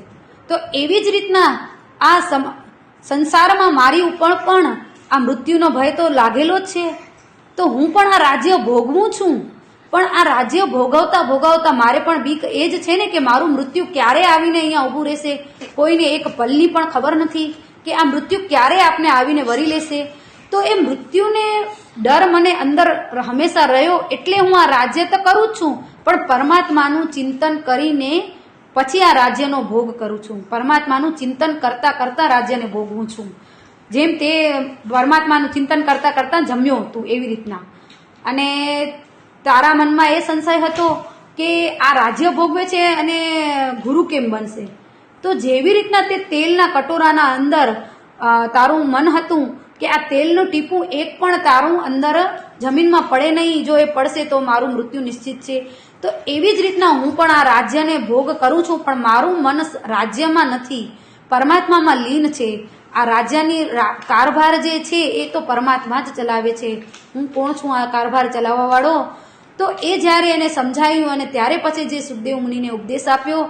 તો એવી જ રીતના આ સંસારમાં મારી ઉપર પણ આ મૃત્યુનો ભય તો લાગેલો જ છે. તો હું પણ આ રાજ્ય ભોગવું છું, પણ આ રાજ્ય ભોગવતા ભોગવતા મારે પણ બીક એ જ છે ને કે મારું મૃત્યુ ક્યારે આવીને અહીંયા ઊભું રહેશે. કોઈને એક પલની પણ ખબર નથી કે આ મૃત્યુ ક્યારે આપને આવીને વરી લેશે. તો એ મૃત્યુને ડર મને અંદર હંમેશા રહ્યો, એટલે હું આ રાજ્ય તો કરું જ છું પણ પરમાત્માનું ચિંતન કરીને પછી આ રાજ્યનો ભોગ કરું છું. પરમાત્માનું ચિંતન કરતા કરતા રાજ્યને ભોગવું છું, જેમ તે પરમાત્માનું ચિંતન કરતા કરતા જમ્યો હતું એવી રીતના. અને તારા મનમાં એ સંશય હતો કે આ રાજ્ય ભોગવે છે અને ગુરુ કેમ બનશે. તો જેવી રીતના તે તેલના કટોરાના અંદર તારું મન હતું કે આ તેલનું ટીપું એક પણ તારું અંદર જમીનમાં પડે નહીં, જો એ પડશે તો મારું મૃત્યુ નિશ્ચિત છે. તો એવી જ રીતના હું પણ આ રાજ્યને ભોગ કરું છું પણ મારું મન રાજ્યમાં નથી, પરમાત્મામાં લીન છે. આ રાજ્યની કારભાર જે છે એ તો પરમાત્મા જ ચલાવે છે, હું કોણ છું આ કારભાર ચલાવવા વાળો. તો એ જ્યારે એને સમજાયું અને ત્યારે પછી જે સુખદેવ મુનિને ઉપદેશ આપ્યો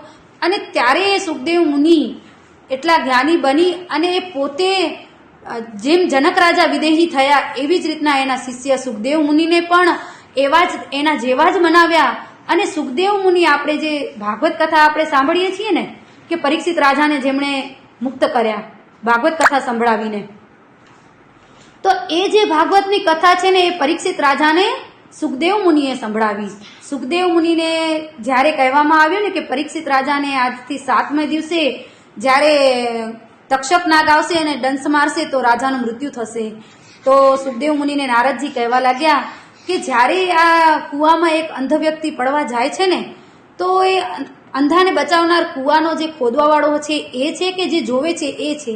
અને ત્યારે એ સુખદેવ મુનિ એટલા જ્ઞાની બની અને એ પોતે જેમ જનક રાજા વિદેહી થયા એવી જ રીતના એના શિષ્ય સુખદેવ મુનિને પણ એવા જ એના જેવા જ મનાવ્યા. અને સુખદેવ મુનિ આપણે જે ભાગવત કથા આપણે સાંભળીએ છીએ ને કે પરીક્ષિત રાજાને જેમણે મુક્ત કર્યા ભાગવત કથા સંભળાવીને, તો એ જે ભાગવતની કથા છે ને એ પરીક્ષિત રાજાને સુખદેવ મુનિએ સંભળાવી. સુખદેવ મુનિને જ્યારે કહેવામાં આવ્યું ને કે પરીક્ષિત રાજાને આજથી 7મે દિવસે જ્યારે તક્ષક નાગ આવશે અને દંશ મારશે તો રાજાનું મૃત્યુ થશે. તો સુખદેવ મુનિને નારદજી કહેવા લાગ્યા કે જ્યારે આ કૂવામાં એક અંધ વ્યક્તિ પડવા જાય છે ને તો એ અંધાને બચાવનાર કૂવાનો જે ખોદવાવાળો છે એ છે કે જે જોવે છે એ છે.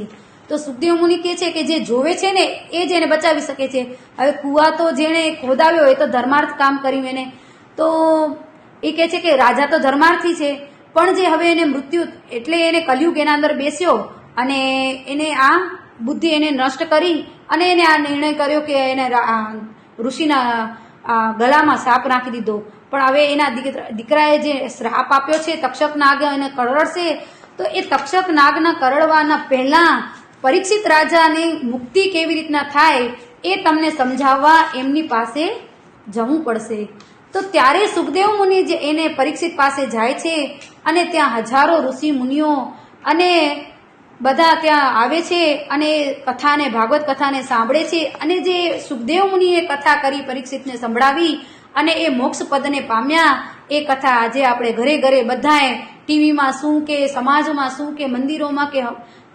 તો સુખદેવ મુનિ કહે છે કે જે જોવે છે ને એ જ એને બચાવી શકે છે. હવે કૂવા તો જેણે ખોદાવ્યો એ તો ધર્માર્થ કામ કર્યું એને, તો એ કહે છે કે રાજા તો ધર્માર્થી છે પણ જે હવે એને મૃત્યુ એટલે એને કલયુગ એના અંદર બેસ્યો અને એને આ બુદ્ધિ એને નષ્ટ કરી અને એને આ નિર્ણય કર્યો કે એને ઋષિના ગળામાં સાપ નાખી દીધો. પણ હવે એના દીકરાએ જે શ્રાપ આપ્યો છે તક્ષક નાગ એને કરડશે, તો એ તક્ષક નાગના કરડવાના પહેલા પરીક્ષિત રાજાને મુક્તિ કેવી રીતના થાય એ તમને સમજાવવા એમની પાસે જવું પડશે. તો ત્યારે સુખદેવ મુનિ જે એને પરીક્ષિત પાસે જાય છે અને ત્યાં હજારો ઋષિ મુનિઓ અને બધા ત્યાં આવે છે અને કથાને ભાગવત કથાને સાંભળે છે. અને જે સુખદેવ મુનિએ કથા કરી પરીક્ષિતને સંભળાવી અને એ મોક્ષ પદને પામ્યા, એ કથા આજે આપણે ઘરે ઘરે બધાએ ટીવીમાં શું કે સમાજમાં શું કે મંદિરોમાં કે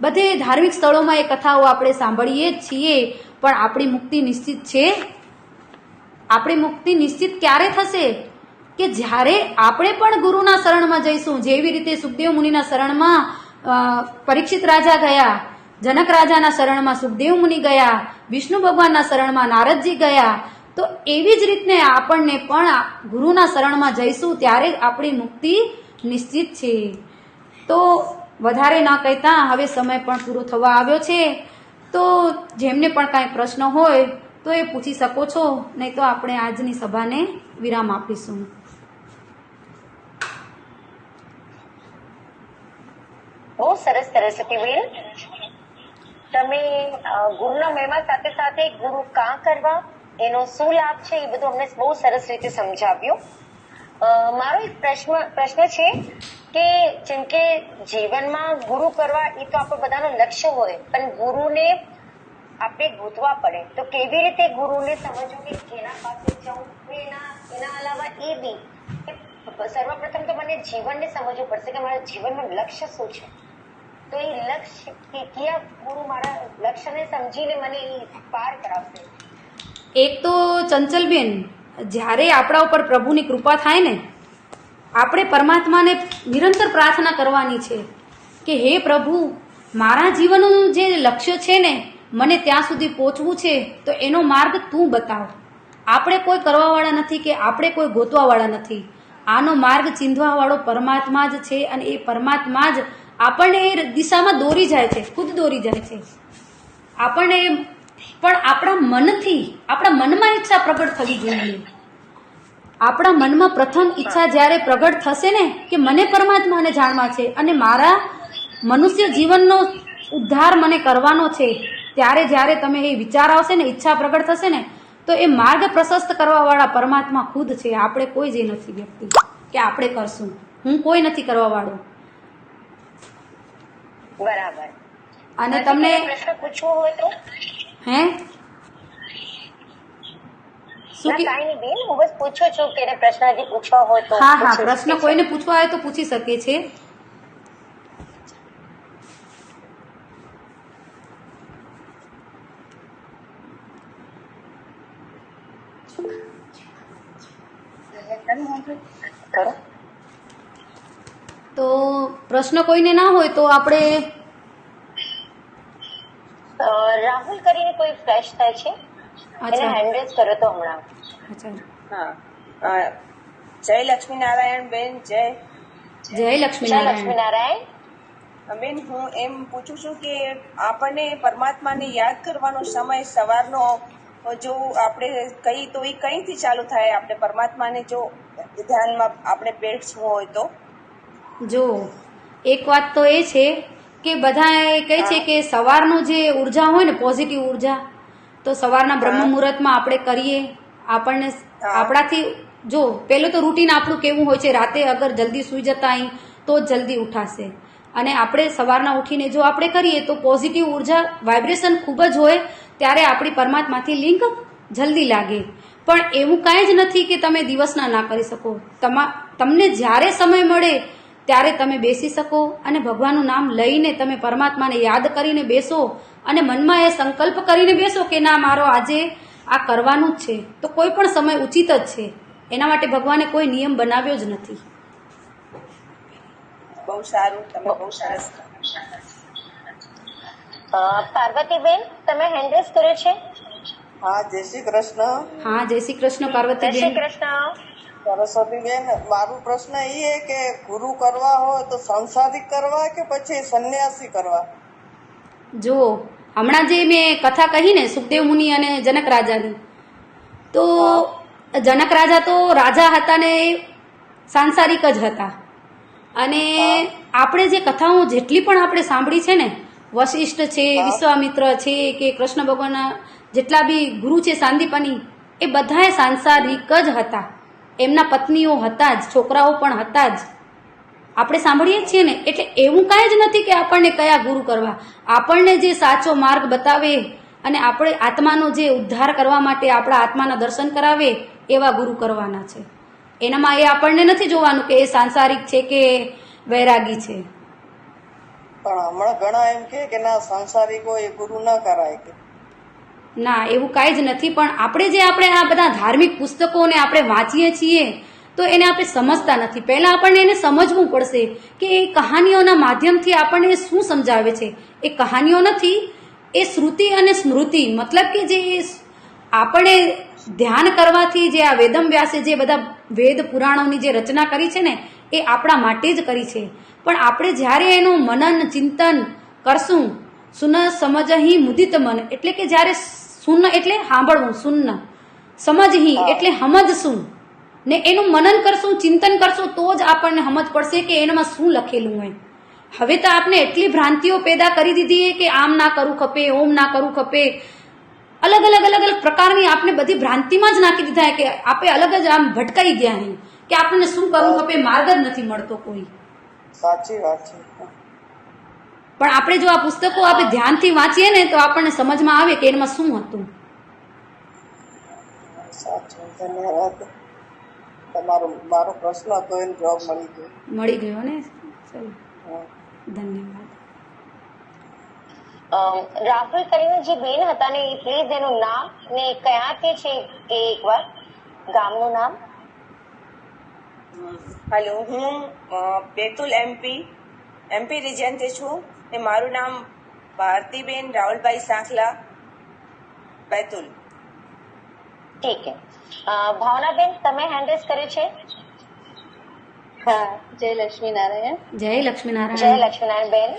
બધે ધાર્મિક સ્થળોમાં એ કથાઓ આપણે સાંભળીએ જ છીએ. પણ આપણી મુક્તિ નિશ્ચિત છે? આપણી મુક્તિ નિશ્ચિત ક્યારે થશે? કે જ્યારે આપણે પણ ગુરુના શરણમાં જઈશું. જેવી રીતે સુખદેવ મુનિના શરણમાં પરીક્ષિત રાજા ગયા, જનક રાજાના શરણમાં સુખદેવ મુનિ ગયા, વિષ્ણુ ભગવાનના શરણમાં નારદજી ગયા, તો એવી જ રીતને આપણને પણ ગુરુના શરણમાં જઈશું ત્યારે જ આપણી મુક્તિ નિશ્ચિત છે. તો વધારે ન કહેતા હવે સમય પણ પૂરો થવા આવ્યો છે. તો જેમને પણ કાંઈ પ્રશ્ન હોય તો એ પૂછી શકો છો, નહીં તો આપણે આજની સભાને વિરામ આપીશું. બહુ સરસ સરસ્વતીબેન, તમે ગુરુના મહિમા સાથે સાથે ગુરુ કાં કરવા, એનો શું લાભ છે એ બધું અમને બહુ સરસ રીતે સમજાવ્યું. મારો એક પ્રશ્ન છે કે જેમ કે જીવનમાં ગુરુ કરવા એ તો આપણો બધાનો લક્ષ્ય હોય, પણ ગુરુને આપણે ગોતવા પડે તો કેવી રીતે ગુરુને સમજવું કે કેના પાસે જવું? એના અલાવા એ બી સર્વપ્રથમ તો મને જીવનને સમજવું પડશે કે મારા જીવનનું લક્ષ્ય શું છે. તો એ લક્ષ્ય કયા ગુરુ મારા લક્ષ્યને સમજીને મને એ પાર કરાવશે? એક તો ચંચલબેન, જ્યારે આપણા ઉપર પ્રભુની કૃપા થાય ને, આપણે પરમાત્માને નિરંતર પ્રાર્થના કરવાની છે કે હે પ્રભુ, મારા જીવનનું જે લક્ષ્ય છે ને, મને ત્યાં સુધી પહોંચવું છે, તો એનો માર્ગ તું બતાવ. આપણે કોઈ કરવાવાળા નથી કે આપણે કોઈ ગોતવાવાળા નથી. આનો માર્ગ ચીંધવાવાળો પરમાત્મા જ છે, અને એ પરમાત્મા જ આપણને એ દિશામાં દોરી જાય છે, ખુદ દોરી જાય છે. આપણને પણ આપણા મનથી, આપણા મનમાં ઈચ્છા પ્રગટ થવી જોઈએ. આપણા મનમાં પ્રથમ ઈચ્છા જ્યારે પ્રગટ થશે ને કે મને પરમાત્માને જાણવા છે અને મારા મનુષ્ય જીવનનો ઉદ્ધાર મને કરવાનો છે, ત્યારે જ્યારે તમે એ વિચાર આવશે ને, ઈચ્છા પ્રગટ થશે ને, તો એ માર્ગ પ્રશસ્ત કરવાવાળા પરમાત્મા ખુદ છે. આપણે કોઈ જ નથી વ્યક્તિ કે આપણે કરશું. હું કોઈ નથી કરવાવાળો. બરાબર. અને તમને પ્રશ્ન પૂછવો હોય તો હે શું કે? કાંઈ નહીં બેન, હું બસ પૂછું છું કે એને પ્રશ્ન હજી પૂછવા હોય તો. હા હા, પ્રશ્ન કોઈને પૂછવા હોય તો પૂછી શકે છે. તો પ્રશ્ન કોઈને ના હોય તો આપણે રાહુલ કરીને કોઈ ફ્લેશ થાય છે, એને હેન્ડ રેઝ કર્યો તો હમણાં. હા, જય લક્ષ્મીનારાયણ બેન. જય લક્ષ્મીનારાયણ. બેન, હું એમ પૂછું છું કે આપણને પરમાત્માને યાદ કરવાનો સમય સવારનો જો આપણે કઈ તો એ કઈથી ચાલુ થાય? આપણે પરમાત્માને જો ધ્યાનમાં આપણે બેઠવું હોય તો જો એક વાત તો એ છે કે બધા કહે છે કે સવારનું જે ઉર્જા હોય ને, પોઝિટિવ ઉર્જા, તો સવારના બ્રહ્મ મુહૂર્તમાં આપણે કરીએ. આપણને આપણાથી જો પહેલું તો રૂટીન આપણું કેવું હોય છે, રાતે અગર જલ્દી સૂઈ જતા અહીં તો જ જલ્દી ઉઠાશે. અને આપણે સવારના ઉઠીને જો આપણે કરીએ તો પોઝિટિવ ઉર્જા વાઇબ્રેશન ખૂબ જ હોય, ત્યારે આપણી પરમાત્માથી લિંક જલ્દી લાગે. પણ એવું કાંઈ જ નથી કે તમે દિવસના ના કરી શકો. તમને જ્યારે સમય મળે ત્યારે તમે બેસી શકો અને ભગવાનનું નામ લઈને તમે પરમાત્માને યાદ કરીને બેસો અને મનમાં એ સંકલ્પ કરીને બેસો કે ના, મારો આજે આ કરવાનું જ છે, તો કોઈ પણ સમય ઉચિત જ છે. એના માટે ભગવાને કોઈ નિયમ બનાવ્યો જ નથી. બહુ સારું, તમે બહુ સરસ. પાર્વતીબેન, તમે હેન્ડ રેઝ કર્યો છે? હા, જય શ્રી કૃષ્ણ. હા, જય શ્રી કૃષ્ણ જય પાર્વતીબેન. શ્રી કૃષ્ણ. સરસ્વતીબેન, મારો પ્રશ્ન એ છે કે ગુરુ કરવા હોય તો સંસારિક કરવા કે પછી સંન્યાસી કરવા? જો હમણાં જે મેં કથા કહી ને સુખદેવ મુનિ અને જનક રાજાની, તો જનક રાજા તો રાજા હતા ને સાંસારિક જ હતા. અને આપણે જે કથાઓ જેટલી પણ આપણે સાંભળી છે ને, વશિષ્ઠ છે, વિશ્વામિત્ર છે, કે કૃષ્ણ ભગવાનના જેટલા બી ગુરુ છે સાંદીપની, એ બધાએ સાંસારિક જ હતા. એમના પત્નીઓ હતા જ, છોકરાઓ પણ હતા જ. આપણે સાંભળીએ છીએ ને, એટલે એવું કાંઈ જ નથી કે આપણને કયા ગુરુ કરવા. આપણને જે સાચો માર્ગ બતાવે અને આપણે આત્માનો જે ઉદ્ધાર કરવા માટે આપણા આત્માના દર્શન કરાવે એવા ગુરુ કરવાના છે. એનામાં એ આપણને નથી જોવાનું કે એ સાંસારિક છે કે વૈરાગી છે. પણ હમણાં ઘણા એમ કે ના, સંસારિકો એ ગુરુ ના કરાય કે ના, એવું કાંઈ જ નથી. પણ આપણે આ બધા ધાર્મિક પુસ્તકોને આપણે વાંચીએ છીએ તો એને આપણે સમજતા નથી. પહેલાં આપણને એને સમજવું પડશે કે એ કહાનીઓના માધ્યમથી આપણને શું સમજાવે છે. એ કહાનીઓ નથી, એ શ્રુતિ અને સ્મૃતિ, મતલબ કે જે આપણે ધ્યાન કરવાથી જે આ વેદમ વ્યાસે જે બધા વેદ પુરાણોની જે રચના કરી છે ને એ આપણા માટે જ કરી છે. પણ આપણે જ્યારે એનું મનન ચિંતન કરશું, સુન સમજહી મુદિત મન, એટલે કે જ્યારે સુન એટલે સાંભળવું, સુન્ન સમજહી એટલે સમજશું ને એનું મનન કરશું, ચિંતન કરશું તો જ આપણને સમજ પડશે કે એનામાં શું લખેલું હોય. હવે તો આપણે એટલી ભ્રાંતિઓ પેદા કરી દીધી કે આમ ના કરવું ખપે, ઓમ ના કરવું ખપે, અલગ અલગ પ્રકારની આપણે બધી ભ્રાંતિમાં જ નાખી દીધા કે આપણે અલગ જ આમ ભટકાઈ ગયા હે કે આપણને શું કરવું ખપે માર્ગ જ નથી મળતો કોઈ. સાચી વાત છે. પણ આપણે જો આ પુસ્તકો આપણે ધ્યાનથી વાંચીએ ને તો આપણને સમજમાં આવે કે એમાં શું હતું. સાચું, ધન્યવાદ. મારો પ્રશ્ન હતો એનો જવાબ મળી ગયો ને. ચલો, ગયો. ધન્યવાદ. રાહુલ કરીને જે બેન હતા ને એ પ્લીઝ એનું નામ ને ક્યાંથી છે એ એકવાર ગામનું નામ. હેલો, હું બેતુલ એમપી રિજનથી છું ને મારું નામ ભારતીબેન રાહુલભાઈ સાંખલા, બેતુલ. ઠીક છે. ભાવનાબેન તમે હેન્ડ રેઝ કર્યું છે. હા, જય લક્ષ્મીનારાયણ. જય લક્ષ્મીનારાયણ. જય લક્ષ્મીનારાયણ બેન.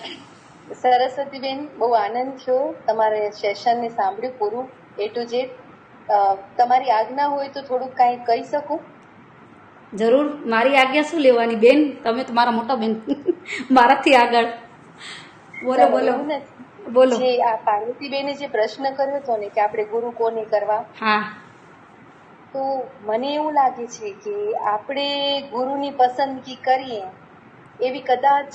સરસ્વતીબેન, બહુ આનંદ છો તમારે સેશનને સાંભળ્યું પૂરું A to Z. તમારી આજ્ઞા હોય તો થોડુંક કાંઈ કહી શકું? જરૂર. મારી આજ્ઞા શું લેવાની બેન, તમે તો મારા મોટા બેન, મારાથી આગળ. બોલો બોલો એવું નથી. બોલો. જે આ પાર્વતીબેને જે પ્રશ્ન કર્યો હતો ને કે આપણે ગુરુ કોને કરવા, હા, તો મને એવું લાગે છે કે આપણે ગુરુની પસંદગી કરીએ એવી કદાચ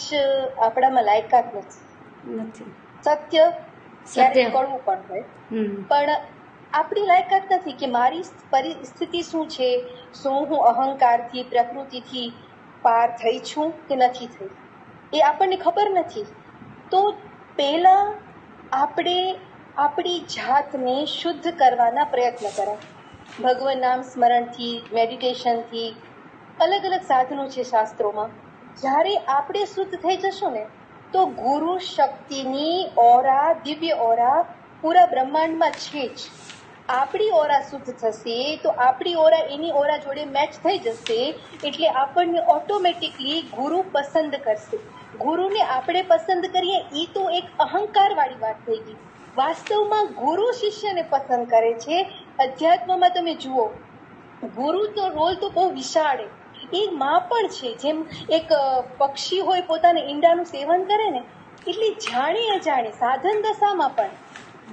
આપણામાં લાયકાત નથી. નથી. સત્ય ક્યારેક કડવું પણ હોય, પણ આપણી લાયકાત નથી કે મારી પરિસ્થિતિ શું છે, શું હું અહંકારથી પ્રકૃતિથી પાર થઈ છું કે નથી થઈ, એ આપણને ખબર નથી. તો પહેલા આપણે આપણી જાતને શુદ્ધ કરવાના પ્રયત્ન કર્યા. ભગવાન નામ સ્મરણથી, મેડિટેશનથી, અલગ અલગ સાધનો છે શાસ્ત્રોમાં. જ્યારે આપણે શુદ્ધ થઈ જશું ને તો ગુરુ શક્તિની ઓરા, દિવ્ય ઓરા પૂરા બ્રહ્માંડમાં છે જ. આપણી ઓરા શુદ્ધ થશે તો આપણી ઓરા એની ઓરા જોડે મેચ થઈ જશે, એટલે આપણને ઓટોમેટિકલી ગુરુ પસંદ કરશે. ગુરુને આપણે પસંદ કરીએ એ તો એક અહંકાર વાળી વાત થઈ ગઈ. વાસ્તવમાં ગુરુ શિષ્યને પસંદ કરે છે. અધ્યાત્મમાં તમે જુઓ, ગુરુ તો રોલ તો બહુ વિશાળ, એ માં પણ છે. જેમ એક પક્ષી હોય પોતાના ઈંડાનું સેવન કરે ને, એટલે જાણી અજાણી સાધન દશામાં પણ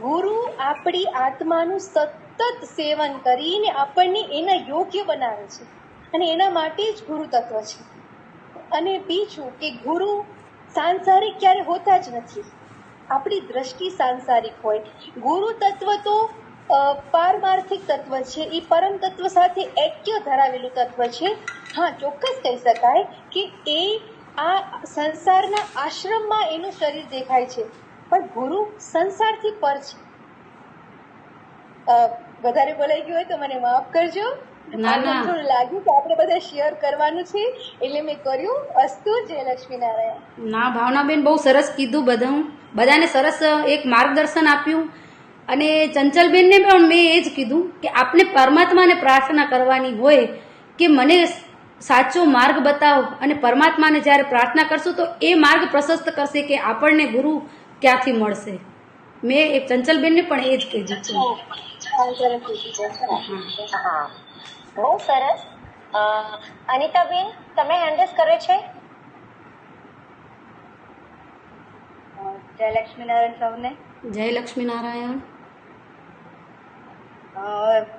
ગુરુ આપણી આત્માનું સતત સેવન કરીને આપણને એના યોગ્ય બનાવે છે, અને એના માટે જ ગુરુ તત્વ છે. અને બીજું કે ગુરુ સાંસારિક ક્યારે હોતા જ નથી. આપણી દ્રષ્ટિ સાંસારિક હોય. ગુરુ તત્વ તો પારમાર્થિક તત્વ છે, એ પરમ તત્વ સાથે ઐક્ય ધરાવેલું તત્વ છે. હા, ચોક્કસ કહી શકાય કે એ આ સંસારના આશ્રમમાં એનું શરીર દેખાય છે, પણ ગુરુ સંસારથી પર છે. વધારે બોલાઈ ગયું હોય તો મને માફ કરજો. થોડું લાગ્યું કે આપણે બધા શેર કરવાનું છે એટલે મેં કર્યું. અસ્તુ. જય લક્ષ્મીનારાયણ. ના ભાવનાબેન, બહુ સરસ કીધું. બધાને સરસ એક માર્ગદર્શન આપ્યું. અને ચંચલબેનને પણ મેં એ જ કીધું કે આપણે પરમાત્માને પ્રાર્થના કરવાની હોય કે મને સાચો માર્ગ બતાવો, અને પરમાત્માને જ્યારે પ્રાર્થના કરશું તો એ માર્ગ પ્રશસ્ત કરશે કે આપણને ગુરુ ક્યાંથી મળશે. મેં એક ચંચલબેનને પણ એ જ કીધું છે. હા, બહુ સરસ. અનિતાબેન તમે હેન્ડ રેઝ કર્યો છે. જય લક્ષ્મીનારાયણ સૌને. જય લક્ષ્મીનારાયણ.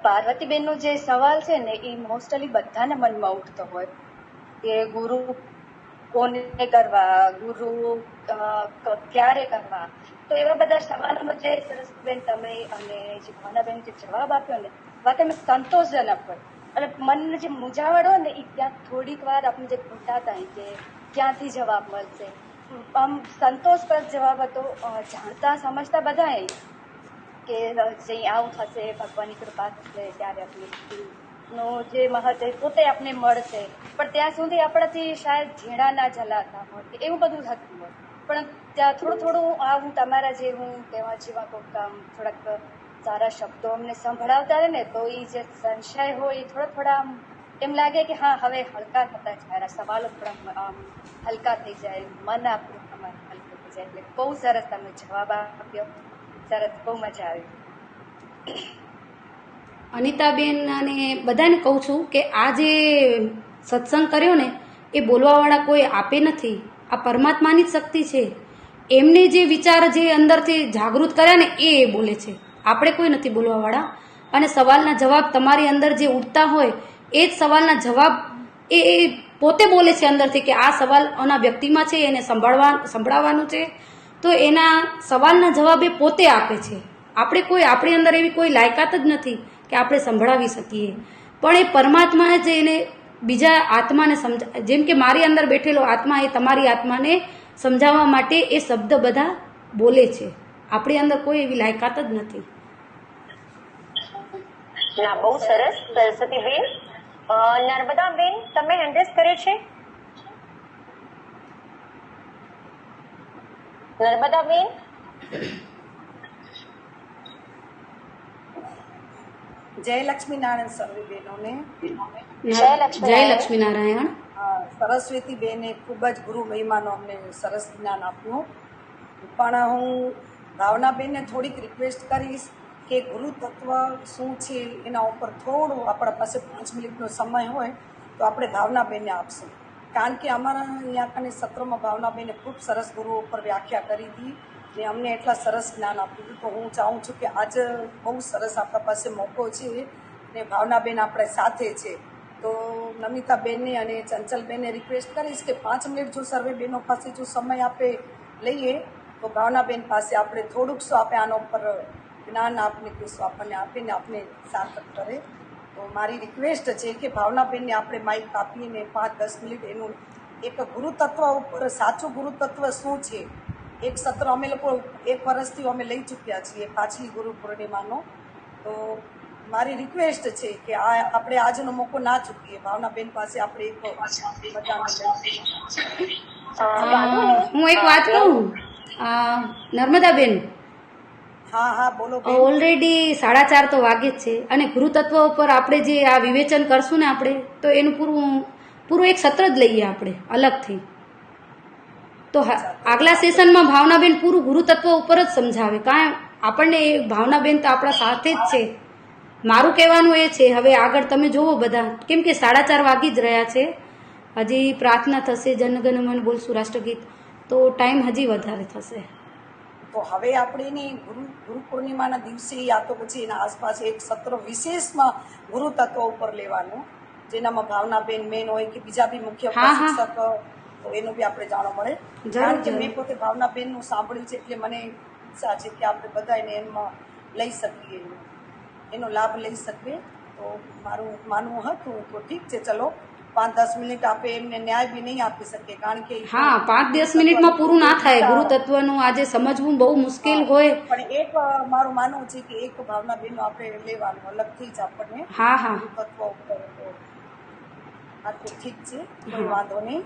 પાર્વતીબેનનો જે સવાલ છે ને એ મોસ્ટલી બધાને મનમાં ઉઠતો હોય કે ગુરુ કોને કરવા, ગુરુ ક્યારે કરવા. તો એવા બધા સવાલોનો જે સરસબેન તમે અને જે ભાવનાબેન જે જવાબ આપ્યો ને, વાત એમ સંતોષજનક હોય. અને મનને જે મૂંઝાવડ હોય ને એ ત્યાં થોડીક વાર આપણે જે ઘૂંટાતા હોય કે ક્યાંથી જવાબ મળશે, આમ સંતોષપ્રદ જવાબ હતો. જાણતા સમજતા બધા કે જે આવું થશે, ભગવાનની કૃપા થશે ત્યારે આપણે જે મહત્વ પોતે આપણે મળશે. પણ ત્યાં સુધી આપણાથી શાયદ ઝીણા ના જલાતા હોય કે એવું બધું થતું હોય. પણ ત્યાં થોડું થોડું હું તમારા જેવું તેવા જેવા કોઈ કામ થોડાક સારા શબ્દો અમને સંભળાવતા રહે ને તો એ જે સંશય હોય એ થોડા એમ લાગે કે હા હવે હલકા થતા જાય, સવાલો થોડા હલકા થઈ જાય, મન આપણું અમારું હલકું થઈ જાય. એટલે બહુ સરસ તમે જવાબ આપ્યો, સરસ, બહુ મજા આવી. અનિતાબેન અને બધાને કહું છું કે આ જે સત્સંગ કર્યો ને એ બોલવાવાળા કોઈ આપે નથી, આ પરમાત્માની જ શક્તિ છે. એમને જે વિચાર જે અંદરથી જાગૃત કર્યા ને એ બોલે છે, આપણે કોઈ નથી બોલવાવાળા. અને સવાલના જવાબ તમારી અંદર જે ઉઠતા હોય એ જ સવાલના જવાબ એ પોતે બોલે છે અંદરથી કે આ સવાલ આના વ્યક્તિમાં છે, એને સંભળાવવાનું છે, તો એના સવાલના જવાબ એ પોતે આપે છે. આપણી અંદર એવી કોઈ લાયકાત જ નથી કે આપણે સંભળાવી શકીએ, પણ એ પરમાત્મા જ એને બીજા આત્માને જેમ કે મારી અંદર બેઠેલો આત્મા એ તમારી આત્માને સમજાવવા માટે એ શબ્દ બધા બોલે છે. આપણી અંદર કોઈ એવી લાયકાત જ નથી. ના, બહુ સરસ સરસ્વતીબેન. નર્મદાબેન, તમે હેન્ડ રેઝ કરે છે? નર્મદાબેન, જય લક્ષ્મીનારાયણ સર્વે બહેનોને. જય જય લક્ષ્મીનારાયણ. સરસ્વતી બેને ખૂબ જ ગુરુ મહિમાનો અમને સરસ જ્ઞાન આપ્યું. પણ હું ભાવનાબેનને થોડીક રિક્વેસ્ટ કરીશ કે ગુરુ તત્વ શું છે એના ઉપર થોડું આપણા પાસે 5 મિનિટનો સમય હોય તો આપણે ભાવનાબેનને આપશું. કારણ કે અમારા અહીંયા કને સત્રમાં ભાવનાબેને ખૂબ સરસ ગુરુ ઉપર વ્યાખ્યા કરી હતી ને અમને એટલા સરસ જ્ઞાન આપ્યું હતું. તો હું ચાહું છું કે આજ બહુ સરસ આપણા પાસે મોકો છે ને ભાવનાબેન આપણે સાથે છે. તો નમિતાબેનને અને ચંચલબેનને રિક્વેસ્ટ કરીશ કે 5 મિનિટ જો સર્વે બહેનો પાસે જો સમય આપે લઈએ તો ભાવનાબેન પાસે આપણે થોડુંક શું આપણે આના ઉપર જ્ઞાન આપને કહીશું, આપણને આપીને આપણે સાર્થક કરે. તો મારી રિક્વેસ્ટ છે કે ભાવનાબેનને આપણે માઇક આપીને 5-10 મિનિટ એનું એક ગુરુતત્વ ઉપર સાચું ગુરુતત્વ શું છે, એક સત્ર અમે લોકો 1 વર્ષથી અમે લઈ ચૂક્યા છીએ પાછલી ગુરુ પૂર્ણિમાનો. તો મારી રિક્વેસ્ટ છે કે આપણે આજનો મોકો ના ચૂકીએ. ભાવનાબેન પાસે આપણે હું એક વાત કહું નર્મદાબેન, હા બોલો. ઓલરેડી 4:30 તો વાગે જ છે અને ગુરુતત્વ ઉપર આપણે જે આ વિવેચન કરશું ને આપણે તો એનું પૂરું એક સત્ર જ લઈએ આપણે અલગથી. તો આગલા સેશનમાં ભાવનાબેન પૂરું ગુરુતત્વ ઉપર જ સમજાવે. કારણ આપણને ભાવનાબેન તો આપણા સાથે જ છે. મારું કહેવાનું એ છે હવે આગળ તમે જોવો બધા, કેમ કે 4:30 વાગી જ રહ્યા છે. હજી પ્રાર્થના થશે, જનગણ મન બોલશું રાષ્ટ્રગીત, તો ટાઈમ હજી વધારે થશે. તો હવે આપણે એની ગુરુ પૂર્ણિમાના દિવસે યા તો પછી એના આસપાસ એક સત્ર વિશેષમાં ગુરુ તત્વ ઉપર લેવાનું, જેનામાં ભાવનાબેન મેન હોય કે બીજા બી મુખ્ય શિક્ષક, તો એનું બી આપણે જાણવા મળે. કારણ કે મેં પોતે ભાવનાબેનનું સાંભળ્યું છે એટલે મને ઈચ્છા છે કે આપણે બધા એને એમાં લઈ શકીએ, એનો લાભ લઈ શકીએ. તો મારું માનવું હતું તો ઠીક છે, ચલો 5-10 મિનિટ આપે એમને ન્યાય બી નહીં આપી શકીએ. કારણ કે 5-10 મિનિટમાં પૂરું ના થાય. ગુરુતત્વનું આજે સમજવું બહુ મુશ્કેલ હોય, પણ એક મારું માનવું છે કે એક ભાવનાબેનનું આપણે લેવાનું અલગથી જ આપણને ગુરુતત્વ ઉપર. હા તો ઠીક છે, કોઈ વાંધો નહીં.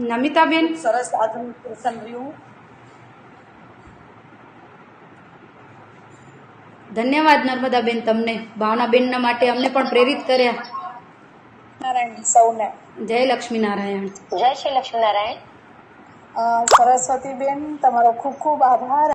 નમિતાબેન, સરસ આજનું સેશન રહ્યું. ધન્યવાદ નર્મદાબેન તમને. ભાવનાબેનના માટે અમને પણ પ્રેરિત કર્યા. નારાયણ સૌને જય લક્ષ્મીનારાયણ. જય શ્રી લક્ષ્મીનારાયણ. સરસ્વતીબેન, તમારો ખૂબ ખૂબ આભાર.